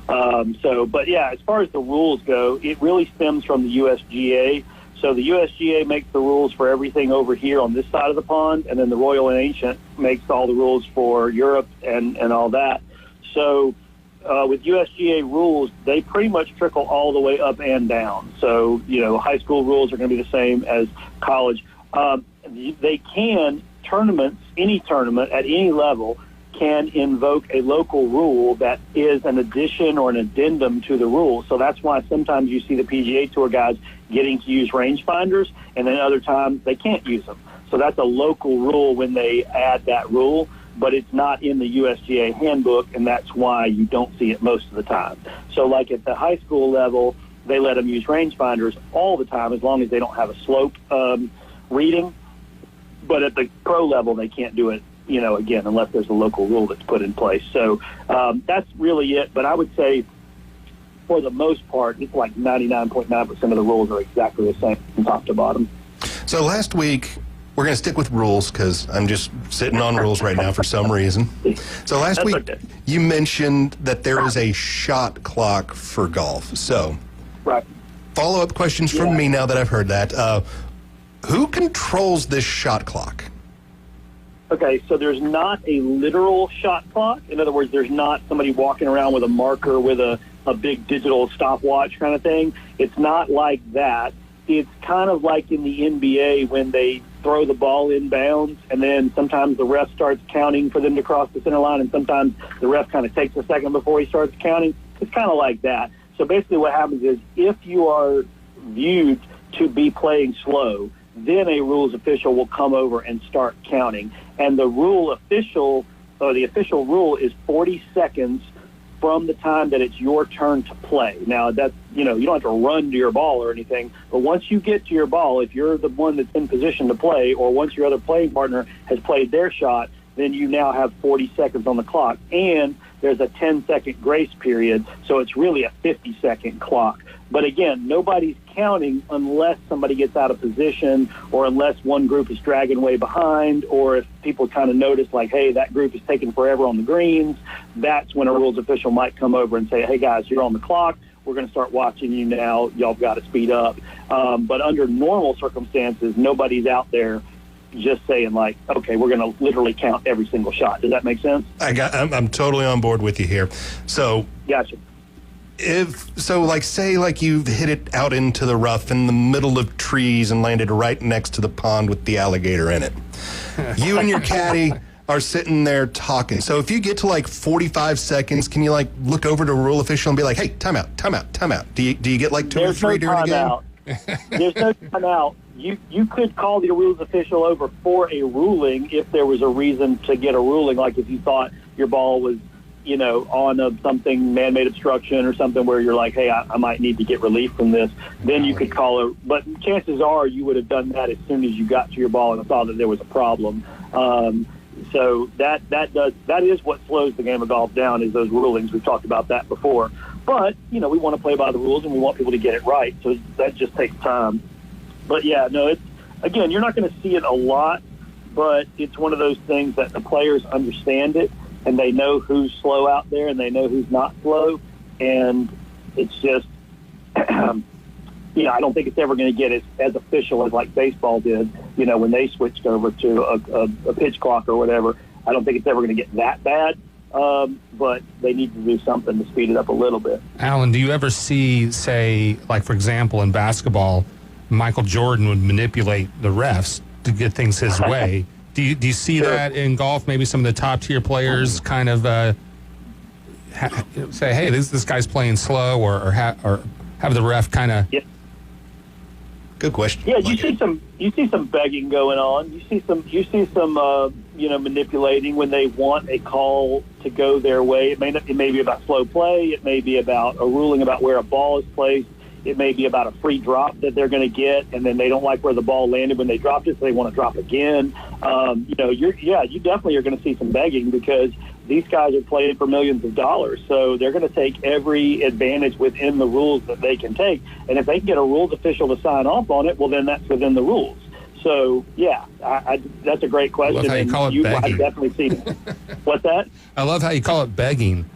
but yeah, as far as the rules go, it really stems from the USGA. So the USGA makes the rules for everything over here on this side of the pond, and then the Royal and Ancient makes all the rules for Europe and all that. So with USGA rules, they pretty much trickle all the way up and down. So, high school rules are going to be the same as college. They can, any tournament at any level, can invoke a local rule that is an addition or an addendum to the rule. So that's why sometimes you see the PGA Tour guys getting to use rangefinders, and then other times they can't use them. So that's a local rule when they add that rule, but it's not in the USGA handbook, and that's why you don't see it most of the time. So like at the high school level, they let them use rangefinders all the time as long as they don't have a slope reading. But at the pro level, they can't do it, again, unless there's a local rule that's put in place. So that's really it. But I would say, for the most part, it's like 99.9% of the rules are exactly the same from top to bottom. So last week, we're going to stick with rules because I'm just sitting on rules right now for some reason. So last week, you mentioned that there is a shot clock for golf. So, follow-up questions from me now that I've heard that. Who controls this shot clock? Okay, so there's not a literal shot clock. In other words, there's not somebody walking around with a marker with a big digital stopwatch kind of thing. It's not like that. It's kind of like in the NBA when they throw the ball inbounds, and then sometimes the ref starts counting for them to cross the center line, and sometimes the ref kind of takes a second before he starts counting. It's kind of like that. So basically what happens is if you are viewed to be playing slow, then a rules official will come over and start counting. And the official rule is 40 seconds from the time that it's your turn to play. Now, that's, you don't have to run to your ball or anything, but once you get to your ball, if you're the one that's in position to play, or once your other playing partner has played their shot, then you now have 40 seconds on the clock. And there's a 10-second grace period, so it's really a 50-second clock. But again, nobody's counting unless somebody gets out of position, or unless one group is dragging way behind, or if people kind of notice, like, hey, that group is taking forever on the greens. That's when a rules official might come over and say, hey, guys, you're on the clock. We're going to start watching you now. Y'all got to speed up. But under normal circumstances, nobody's out there just saying, like, okay, we're going to literally count every single shot. Does that make sense? I'm totally on board with you here. So, gotcha. Say you've hit it out into the rough in the middle of trees and landed right next to the pond with the alligator in it. You and your caddy are sitting there talking. So if you get to 45 seconds, can you look over to a rule official and be like, hey, time out. Do you get 2 or 3 during the game? There's no timeout. You could call the rules official over for a ruling if there was a reason to get a ruling, like if you thought your ball was, on something, man-made obstruction or something where you're like, hey, I might need to get relief from this. Then you could call it. But chances are you would have done that as soon as you got to your ball and saw that there was a problem. So that is what slows the game of golf down, is those rulings. We've talked about that before. But, we want to play by the rules and we want people to get it right. So that just takes time. But, yeah, no, it's, again, you're not going to see it a lot, but it's one of those things that the players understand it, and they know who's slow out there and they know who's not slow. And it's just, I don't think it's ever going to get as official as like baseball did, when they switched over to a pitch clock or whatever. I don't think it's ever going to get that bad. But they need to do something to speed it up a little bit. Alan, do you ever see, say, for example, in basketball, Michael Jordan would manipulate the refs to get things his way? Do you see that in golf? Maybe some of the top tier players kind of say, "Hey, this guy's playing slow," or have the ref kind of. Yeah. Good question. Yeah, you see some begging going on. You see some manipulating when they want a call to go their way. It may be about slow play. It may be about a ruling about where a ball is placed. It may be about a free drop that they're going to get, and then they don't like where the ball landed when they dropped it, so they want to drop again. You definitely are going to see some begging because these guys are playing for millions of dollars, so they're going to take every advantage within the rules that they can take. And if they can get a rules official to sign off on it, well, then that's within the rules. So, yeah, that's a great question. I love how you call it begging. I've definitely seen it. What's that? I love how you call it begging.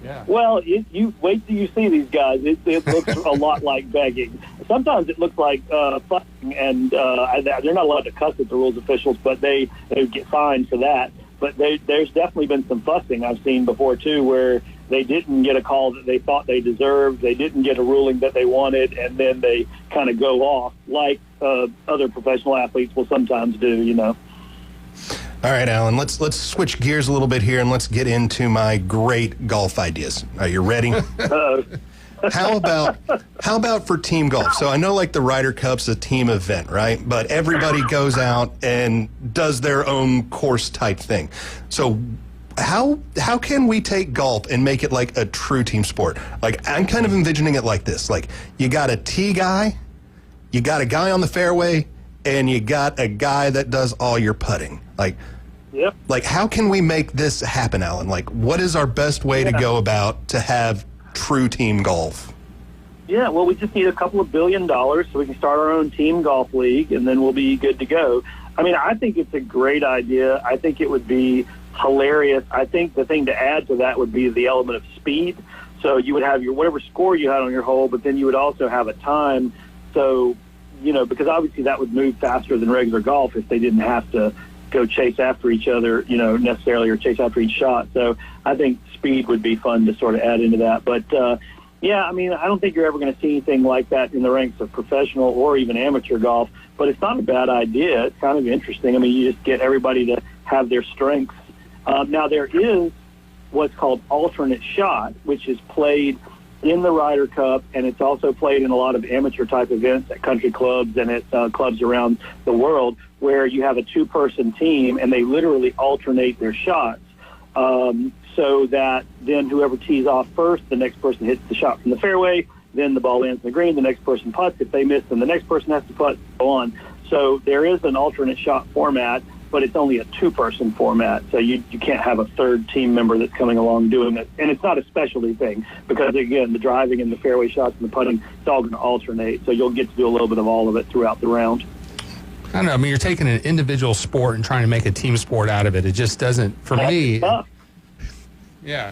Yeah. Well, you wait till you see these guys. It looks a lot like begging. Sometimes it looks like fussing, and they're not allowed to cuss at the rules officials, but they get fined for that. But there's definitely been some fussing I've seen before, too, where they didn't get a call that they thought they deserved. They didn't get a ruling that they wanted, and then they kind of go off like other professional athletes will sometimes do, All right, Alan, let's switch gears a little bit here and let's get into my great golf ideas. Are you ready? How about for team golf? So I know the Ryder Cup's a team event, right? But everybody goes out and does their own course type thing. So how can we take golf and make it like a true team sport? I'm kind of envisioning it like this. You got a tee guy, you got a guy on the fairway, and you got a guy that does all your putting. Yep. How can we make this happen, Alan? What is our best way to go about to have true team golf? Yeah, well, we just need a couple of $1 billion so we can start our own team golf league, and then we'll be good to go. I mean, I think it's a great idea. I think it would be hilarious. I think the thing to add to that would be the element of speed. So you would have your whatever score you had on your hole, but then you would also have a time. So, because obviously that would move faster than regular golf if they didn't have to go chase after each other, necessarily, or chase after each shot. So I think speed would be fun to sort of add into that. But, yeah, I mean, I don't think you're ever going to see anything like that in the ranks of professional or even amateur golf, but it's not a bad idea. It's kind of interesting. I mean, you just get everybody to have their strengths. Now, there is what's called alternate shot, which is played in the Ryder Cup, and it's also played in a lot of amateur-type events at country clubs and at clubs around the world, where you have a two-person team, and they literally alternate their shots. So that then whoever tees off first, the next person hits the shot from the fairway, then the ball lands in the green, the next person putts. If they miss, then the next person has to putt, go on. So there is an alternate shot format, but it's only a two-person format. So you can't have a third team member that's coming along doing it. And it's not a specialty thing because, again, the driving and the fairway shots and the putting, it's all going to alternate. So you'll get to do a little bit of all of it throughout the round. I don't know. I mean, you're taking an individual sport and trying to make a team sport out of it. It just doesn't, for me. Tough. Yeah.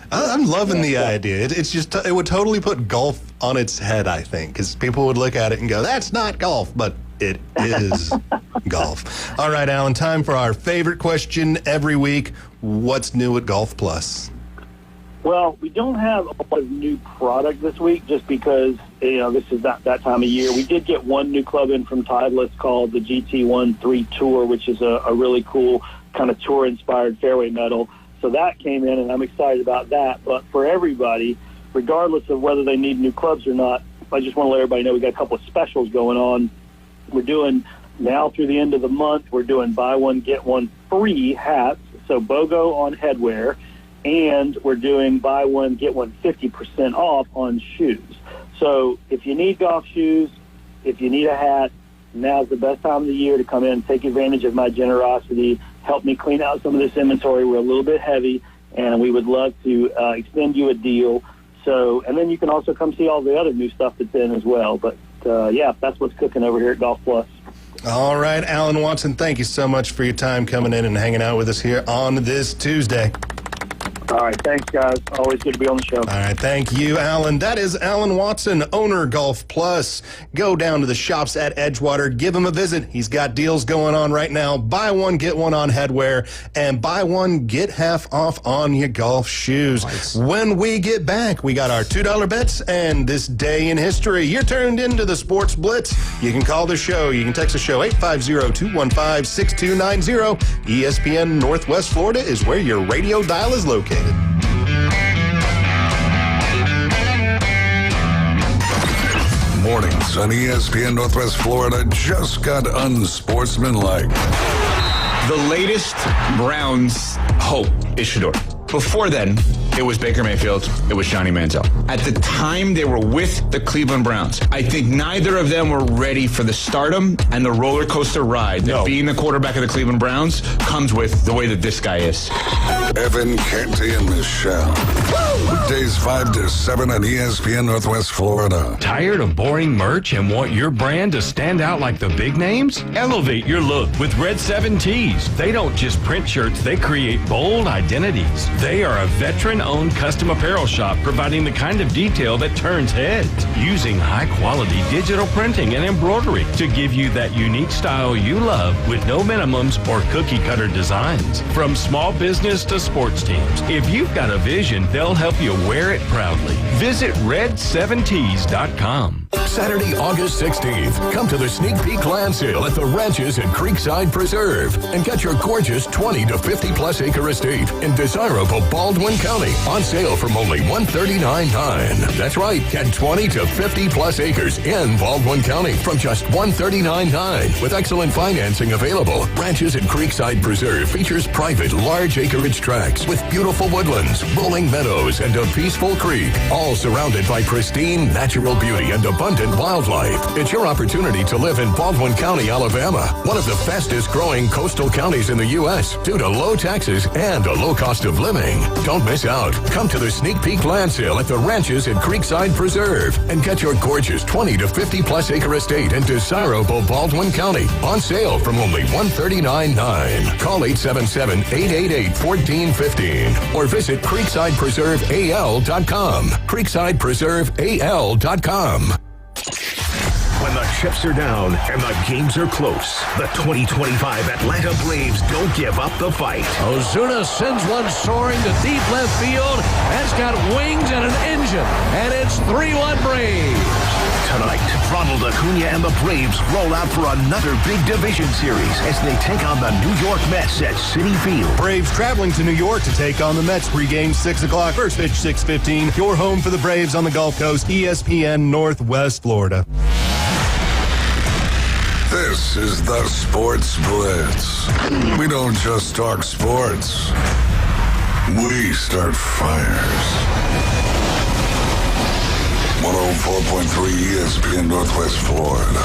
I'm loving the idea. It's just, it would totally put golf on its head, I think, because people would look at it and go, that's not golf, but it is golf. All right, Alan, time for our favorite question every week. What's new at Golf Plus? Well, we don't have a lot of new product this week just because, this is not that time of year. We did get one new club in from Titleist called the GT13 Tour, which is a really cool kind of tour-inspired fairway metal. So that came in, and I'm excited about that. But for everybody, regardless of whether they need new clubs or not, I just want to let everybody know we got a couple of specials going on. We're doing, now through the end of the month, we're doing buy one, get one free hats, so BOGO on headwear, and we're doing buy one, get one 50% off on shoes. So if you need golf shoes, if you need a hat, now's the best time of the year to come in and take advantage of my generosity. Help me clean out some of this inventory. We're a little bit heavy, and we would love to extend you a deal. So, and then you can also come see all the other new stuff that's in as well. But, yeah, that's what's cooking over here at Golf Plus. All right, Alan Watson, thank you so much for your time coming in and hanging out with us here on this Tuesday. All right, thanks, guys. Always good to be on the show. All right, thank you, Alan. That is Alan Watson, owner Golf Plus. Go down to the shops at Edgewater. Give him a visit. He's got deals going on right now. Buy one, get one on headwear, and buy one, get half off on your golf shoes. Nice. When we get back, we got our $2 bets and this day in history. You're turned into the Sports Blitz. You can call the show. You can text the show 850-215-6290. ESPN Northwest Florida is where your radio dial is located. Mornings on ESPN Northwest Florida just got unsportsmanlike. The latest Browns hope is Shedeur. Before then, it was Baker Mayfield, it was Johnny Manziel. At the time they were with the Cleveland Browns, I think neither of them were ready for the stardom and the roller coaster ride that being the quarterback of the Cleveland Browns comes with the way that this guy is. Evan, Canty, and Michelle. Weekdays 5 to 7 on ESPN Northwest Florida. Tired of boring merch and want your brand to stand out like the big names? Elevate your look with Red 7 Tees. They don't just print shirts, they create bold identities. They are a veteran-owned custom apparel shop providing the kind of detail that turns heads, using high-quality digital printing and embroidery to give you that unique style you love with no minimums or cookie-cutter designs. From small business to sports teams, if you've got a vision, they'll help you wear it proudly. Visit red7tees.com. Saturday, August 16th, come to the Sneak Peek Land Sale at the Ranches at Creekside Preserve and get your gorgeous 20 to 50 plus acre estate in desirable Baldwin County on sale from only $139.9. That's right, get 20 to 50 plus acres in Baldwin County from just $139.9 with excellent financing available. Ranches at Creekside Preserve features private large acreage tracts with beautiful woodlands, rolling meadows, and a peaceful creek, all surrounded by pristine natural beauty and abundant abundant wildlife. It's your opportunity to live in Baldwin County, Alabama, one of the fastest growing coastal counties in the U.S. due to low taxes and a low cost of living. Don't miss out. Come to the Sneak Peek land sale at the ranches at Creekside Preserve and get your gorgeous 20 to 50 plus acre estate in desirable Baldwin County on sale from only $139.9. Call 877-888-1415 or visit CreeksidePreserveAL.com. CreeksidePreserveAL.com. When the chips are down and the games are close, the 2025 Atlanta Braves don't give up the fight. Ozuna sends one soaring to deep left field. That's got wings and an engine, and it's 3-1 Braves. Tonight, Ronald Acuna and the Braves roll out for another big division series as they take on the New York Mets at Citi Field. Braves traveling to New York to take on the Mets. Pregame 6 o'clock, first pitch 6:15. Your home for the Braves on the Gulf Coast, ESPN Northwest Florida. This is the Sports Blitz. We don't just talk sports. We start fires. 104.3 ESPN Northwest Florida.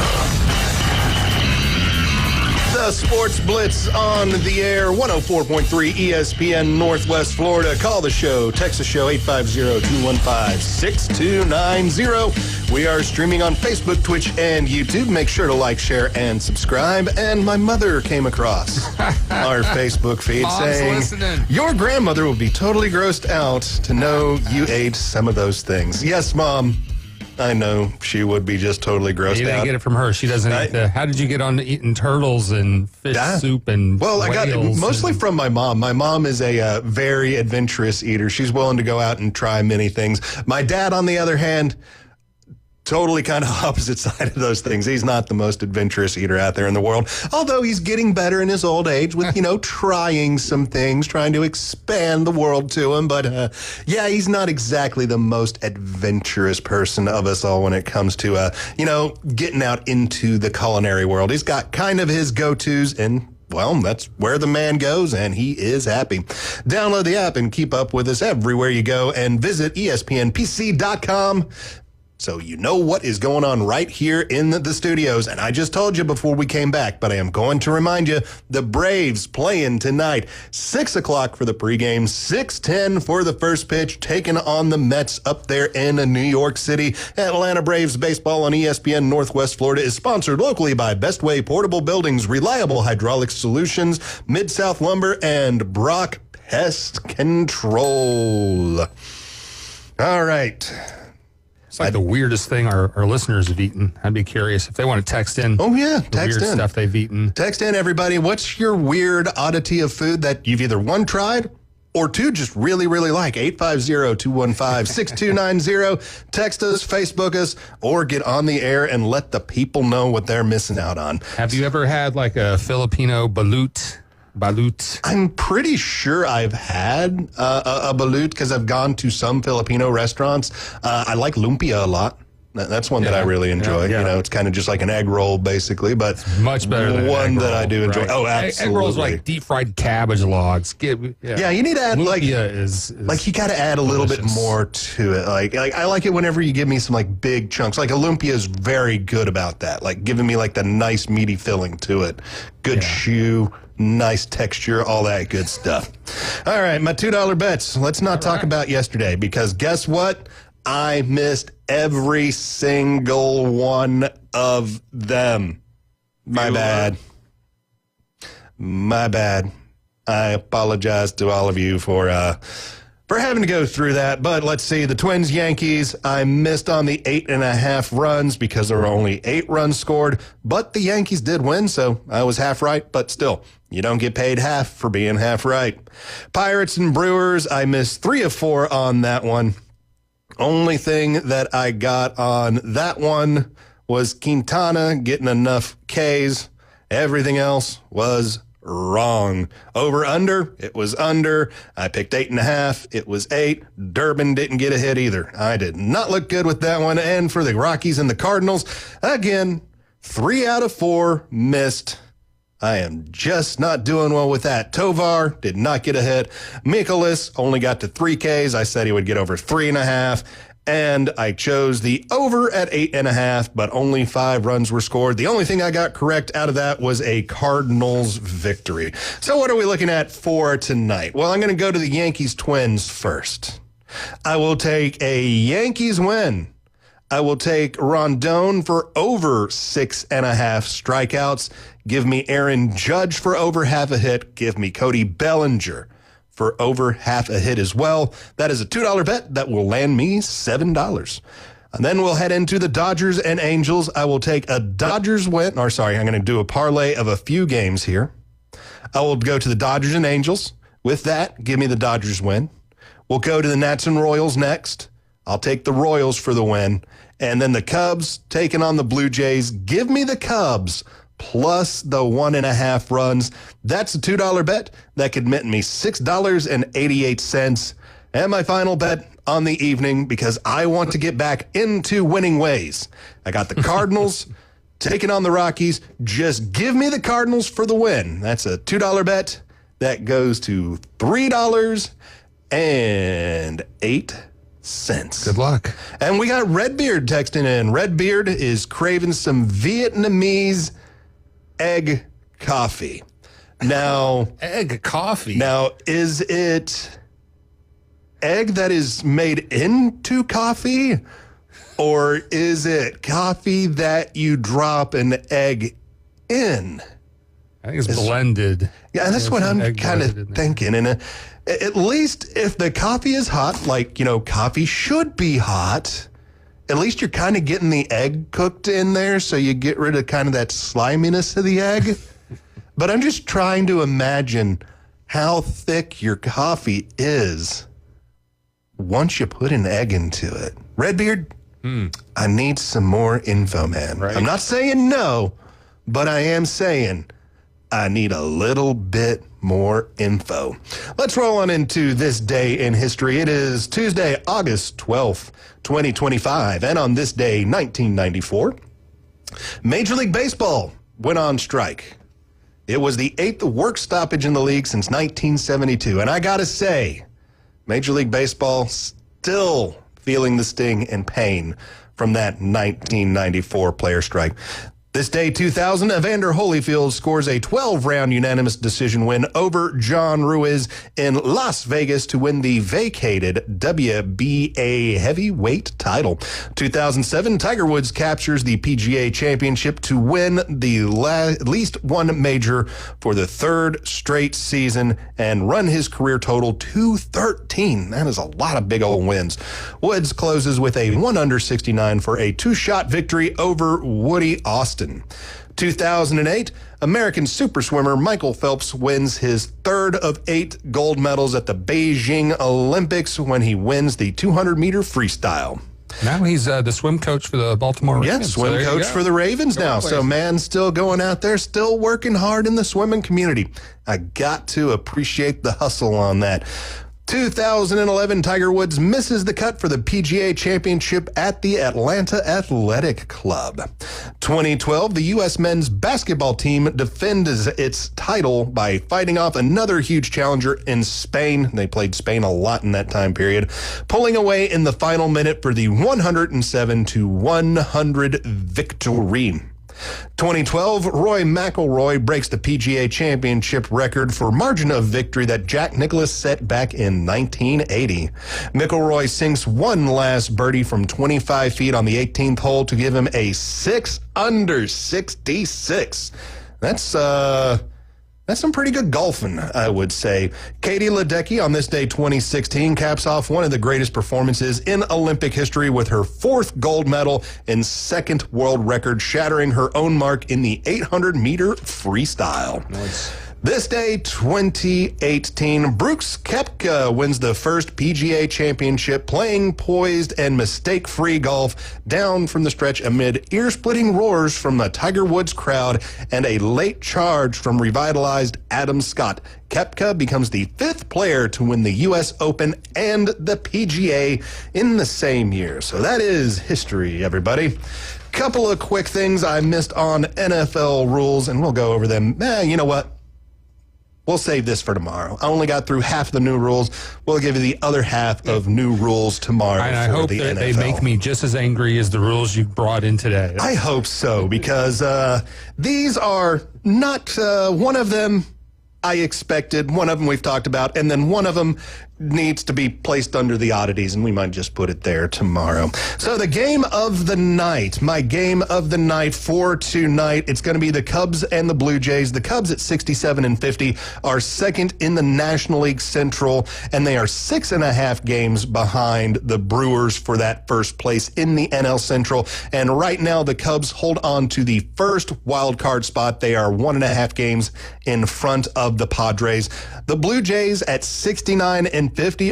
The Sports Blitz on the air, 104.3 ESPN Northwest Florida. Call the show, text the show, 850-215-6290. We are streaming on Facebook, Twitch, and YouTube. Make sure to like, share, and subscribe. And my mother came across our Facebook feed Mom's saying, listening. Your grandmother will be totally grossed out to know you ate some of those things. Yes, Mom. I know she would be just totally grossed You didn't out. get it from her. She doesn't eat the. How did you get on to eating turtles and fish soup and Well, I got it whales mostly and- from my mom. My mom is a very adventurous eater. She's willing to go out and try many things. My dad, on the other hand, totally kind of opposite side of those things. He's not the most adventurous eater out there in the world, although he's getting better in his old age with, trying some things, trying to expand the world to him. But, yeah, he's not exactly the most adventurous person of us all when it comes to, getting out into the culinary world. He's got kind of his go-tos, and well, that's where the man goes, and he is happy. Download the app and keep up with us everywhere you go, and visit ESPNPC.com. So you know what is going on right here in the studios. And I just told you before we came back, but I am going to remind you, the Braves playing tonight, 6 o'clock for the pregame, 6:10 for the first pitch, taking on the Mets up there in New York City. Atlanta Braves baseball on ESPN Northwest Florida is sponsored locally by Bestway Portable Buildings, Reliable Hydraulic Solutions, Mid-South Lumber, and Brock Pest Control. All right. It's like the weirdest thing our listeners have eaten. I'd be curious if they want to text in. Oh, yeah. The Text weird in. stuff they've eaten. Text in, everybody. What's your weird oddity of food that you've either one, tried, or two, just really, really like? 850-215-6290. Text us, Facebook us, or get on the air and let the people know what they're missing out on. Have you ever had like a Filipino balut? I'm pretty sure I've had a balut because I've gone to some Filipino restaurants. I like lumpia a lot. That's one that I really enjoy. Yeah. It's kind of just like an egg roll, basically, but it's much better than one an egg that roll, I do enjoy. right? Oh, absolutely. Egg rolls are like deep fried cabbage logs. Yeah, you need to add lumpia you got to add a little bit more to it. Like I like it whenever you give me some like big chunks. Like a lumpia is very good about that. Like giving me like the nice meaty filling to it. Good chew. Nice texture, all that good stuff. All right, my $2 bets. Let's not talk about yesterday because guess what? I missed every single one of them. My bad. I apologize to all of you for having to go through that. But let's see, the Twins, Yankees, I missed on the 8.5 runs because there were only 8 runs scored. But the Yankees did win, so I was half right. But still, you don't get paid half for being half right. Pirates and Brewers, I missed 3 of 4 on that one. Only thing that I got on that one was Quintana getting enough Ks. Everything else was wrong. Over, under, it was under. I picked 8.5. It was 8. Durbin didn't get a hit either. I did not look good with that one. And for the Rockies and the Cardinals, again, 3 out of 4 missed. I am just not doing well with that. Tovar did not get a hit. Mikolas only got to 3 Ks. I said he would get over 3.5. And I chose the over at 8.5, but only 5 runs were scored. The only thing I got correct out of that was a Cardinals victory. So what are we looking at for tonight? Well, I'm going to go to the Yankees-Twins first. I will take a Yankees win. I will take Rondon for over 6.5 strikeouts. Give me Aaron Judge for over half a hit. Give me Cody Bellinger for over half a hit as well. That is a $2 bet that will land me $7. And then we'll head into the Dodgers and Angels. I will take a Dodgers win. I'm going to do a parlay of a few games here. I will go to the Dodgers and Angels. With that, give me the Dodgers win. We'll go to the Nats and Royals next. I'll take the Royals for the win. And then the Cubs taking on the Blue Jays. Give me the Cubs plus the 1.5 runs. That's a $2 bet. That could net me $6.88. And my final bet on the evening, because I want to get back into winning ways. I got the Cardinals taking on the Rockies. Just give me the Cardinals for the win. That's a $2 bet. That goes to $3.08. Good luck. And we got Redbeard texting in. Redbeard is craving some Vietnamese egg coffee. Now, egg coffee. Now, is it egg that is made into coffee, or is it coffee that you drop an egg in? I think it's blended. Yeah, that's what I'm kind of thinking. And at least if the coffee is hot, like, coffee should be hot, at least you're kind of getting the egg cooked in there, so you get rid of kind of that sliminess of the egg. But I'm just trying to imagine how thick your coffee is once you put an egg into it. Redbeard, I need some more info, man. Right. I'm not saying no, but I am saying I need a little bit more info. Let's roll on into this day in history. It is Tuesday, August 12th, 2025. And on this day, 1994, Major League Baseball went on strike. It was the 8th work stoppage in the league since 1972. And I got to say, Major League Baseball still feeling the sting and pain from that 1994 player strike. This day, 2000, Evander Holyfield scores a 12-round unanimous decision win over John Ruiz in Las Vegas to win the vacated WBA heavyweight title. 2007, Tiger Woods captures the PGA Championship to win the least one major for the 3rd straight season and run his career total to 13. That is a lot of big old wins. Woods closes with a 1-under-69 for a 2-shot victory over Woody Austin. 2008, American super swimmer Michael Phelps wins his 3rd of 8 gold medals at the Beijing Olympics when he wins the 200-meter freestyle. Now he's the swim coach for the Baltimore Ravens. Yes, swim coach for the Ravens now. So, man, still going out there, still working hard in the swimming community. I got to appreciate the hustle on that. 2011, Tiger Woods misses the cut for the PGA Championship at the Atlanta Athletic Club. 2012, the U.S. men's basketball team defends its title by fighting off another huge challenger in Spain. They played Spain a lot in that time period, pulling away in the final minute for the 107-100 victory. 2012, Roy McIlroy breaks the PGA Championship record for margin of victory that Jack Nicklaus set back in 1980. McIlroy sinks one last birdie from 25 feet on the 18th hole to give him a 6-under-66. That's some pretty good golfing, I would say. Katie Ledecky on this day 2016 caps off one of the greatest performances in Olympic history with her 4th gold medal and 2nd world record, shattering her own mark in the 800-meter freestyle. Nice. This day, 2018, Brooks Koepka wins the first PGA Championship playing poised and mistake-free golf down from the stretch amid ear-splitting roars from the Tiger Woods crowd and a late charge from revitalized Adam Scott. Koepka becomes the 5th player to win the U.S. Open and the PGA in the same year. So that is history, everybody. Couple of quick things I missed on NFL rules, and we'll go over them. You know what? We'll save this for tomorrow. I only got through half the new rules. We'll give you the other half of new rules tomorrow. And I hope that they make me just as angry as the rules you brought in today. I hope so, because these are not one of them I expected. One of them we've talked about, and then one of them needs to be placed under the oddities, and we might just put it there tomorrow. So the game of the night, my game of the night for tonight, it's going to be the Cubs and the Blue Jays. The Cubs at 67-50 are second in the National League Central, and they are 6.5 games behind the Brewers for that first place in the NL Central. And right now, the Cubs hold on to the first wild card spot. They are 1.5 games in front of the Padres. The Blue Jays at 69-50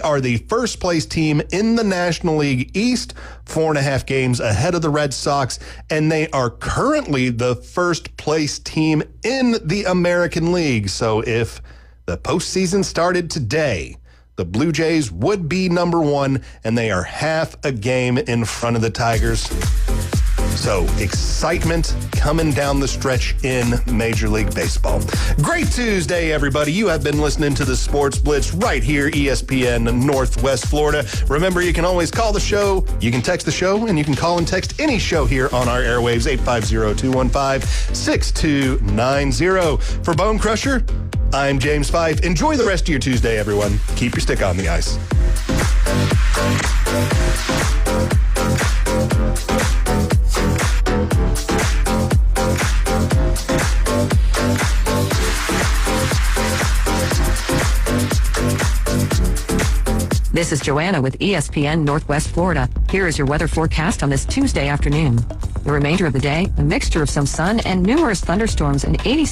are the first place team in the National League East, 4.5 games ahead of the Red Sox, and they are currently the first place team in the American League. So if the postseason started today, the Blue Jays would be number one, and they are half a game in front of the Tigers. So, excitement coming down the stretch in Major League Baseball. Great Tuesday, everybody. You have been listening to the Sports Blitz right here, ESPN Northwest Florida. Remember, you can always call the show, you can text the show, and you can call and text any show here on our airwaves, 850-215-6290. For Bone Crusher, I'm James Fife. Enjoy the rest of your Tuesday, everyone. Keep your stick on the ice. This is Joanna with ESPN Northwest Florida. Here is your weather forecast on this Tuesday afternoon. The remainder of the day, a mixture of some sun and numerous thunderstorms and 86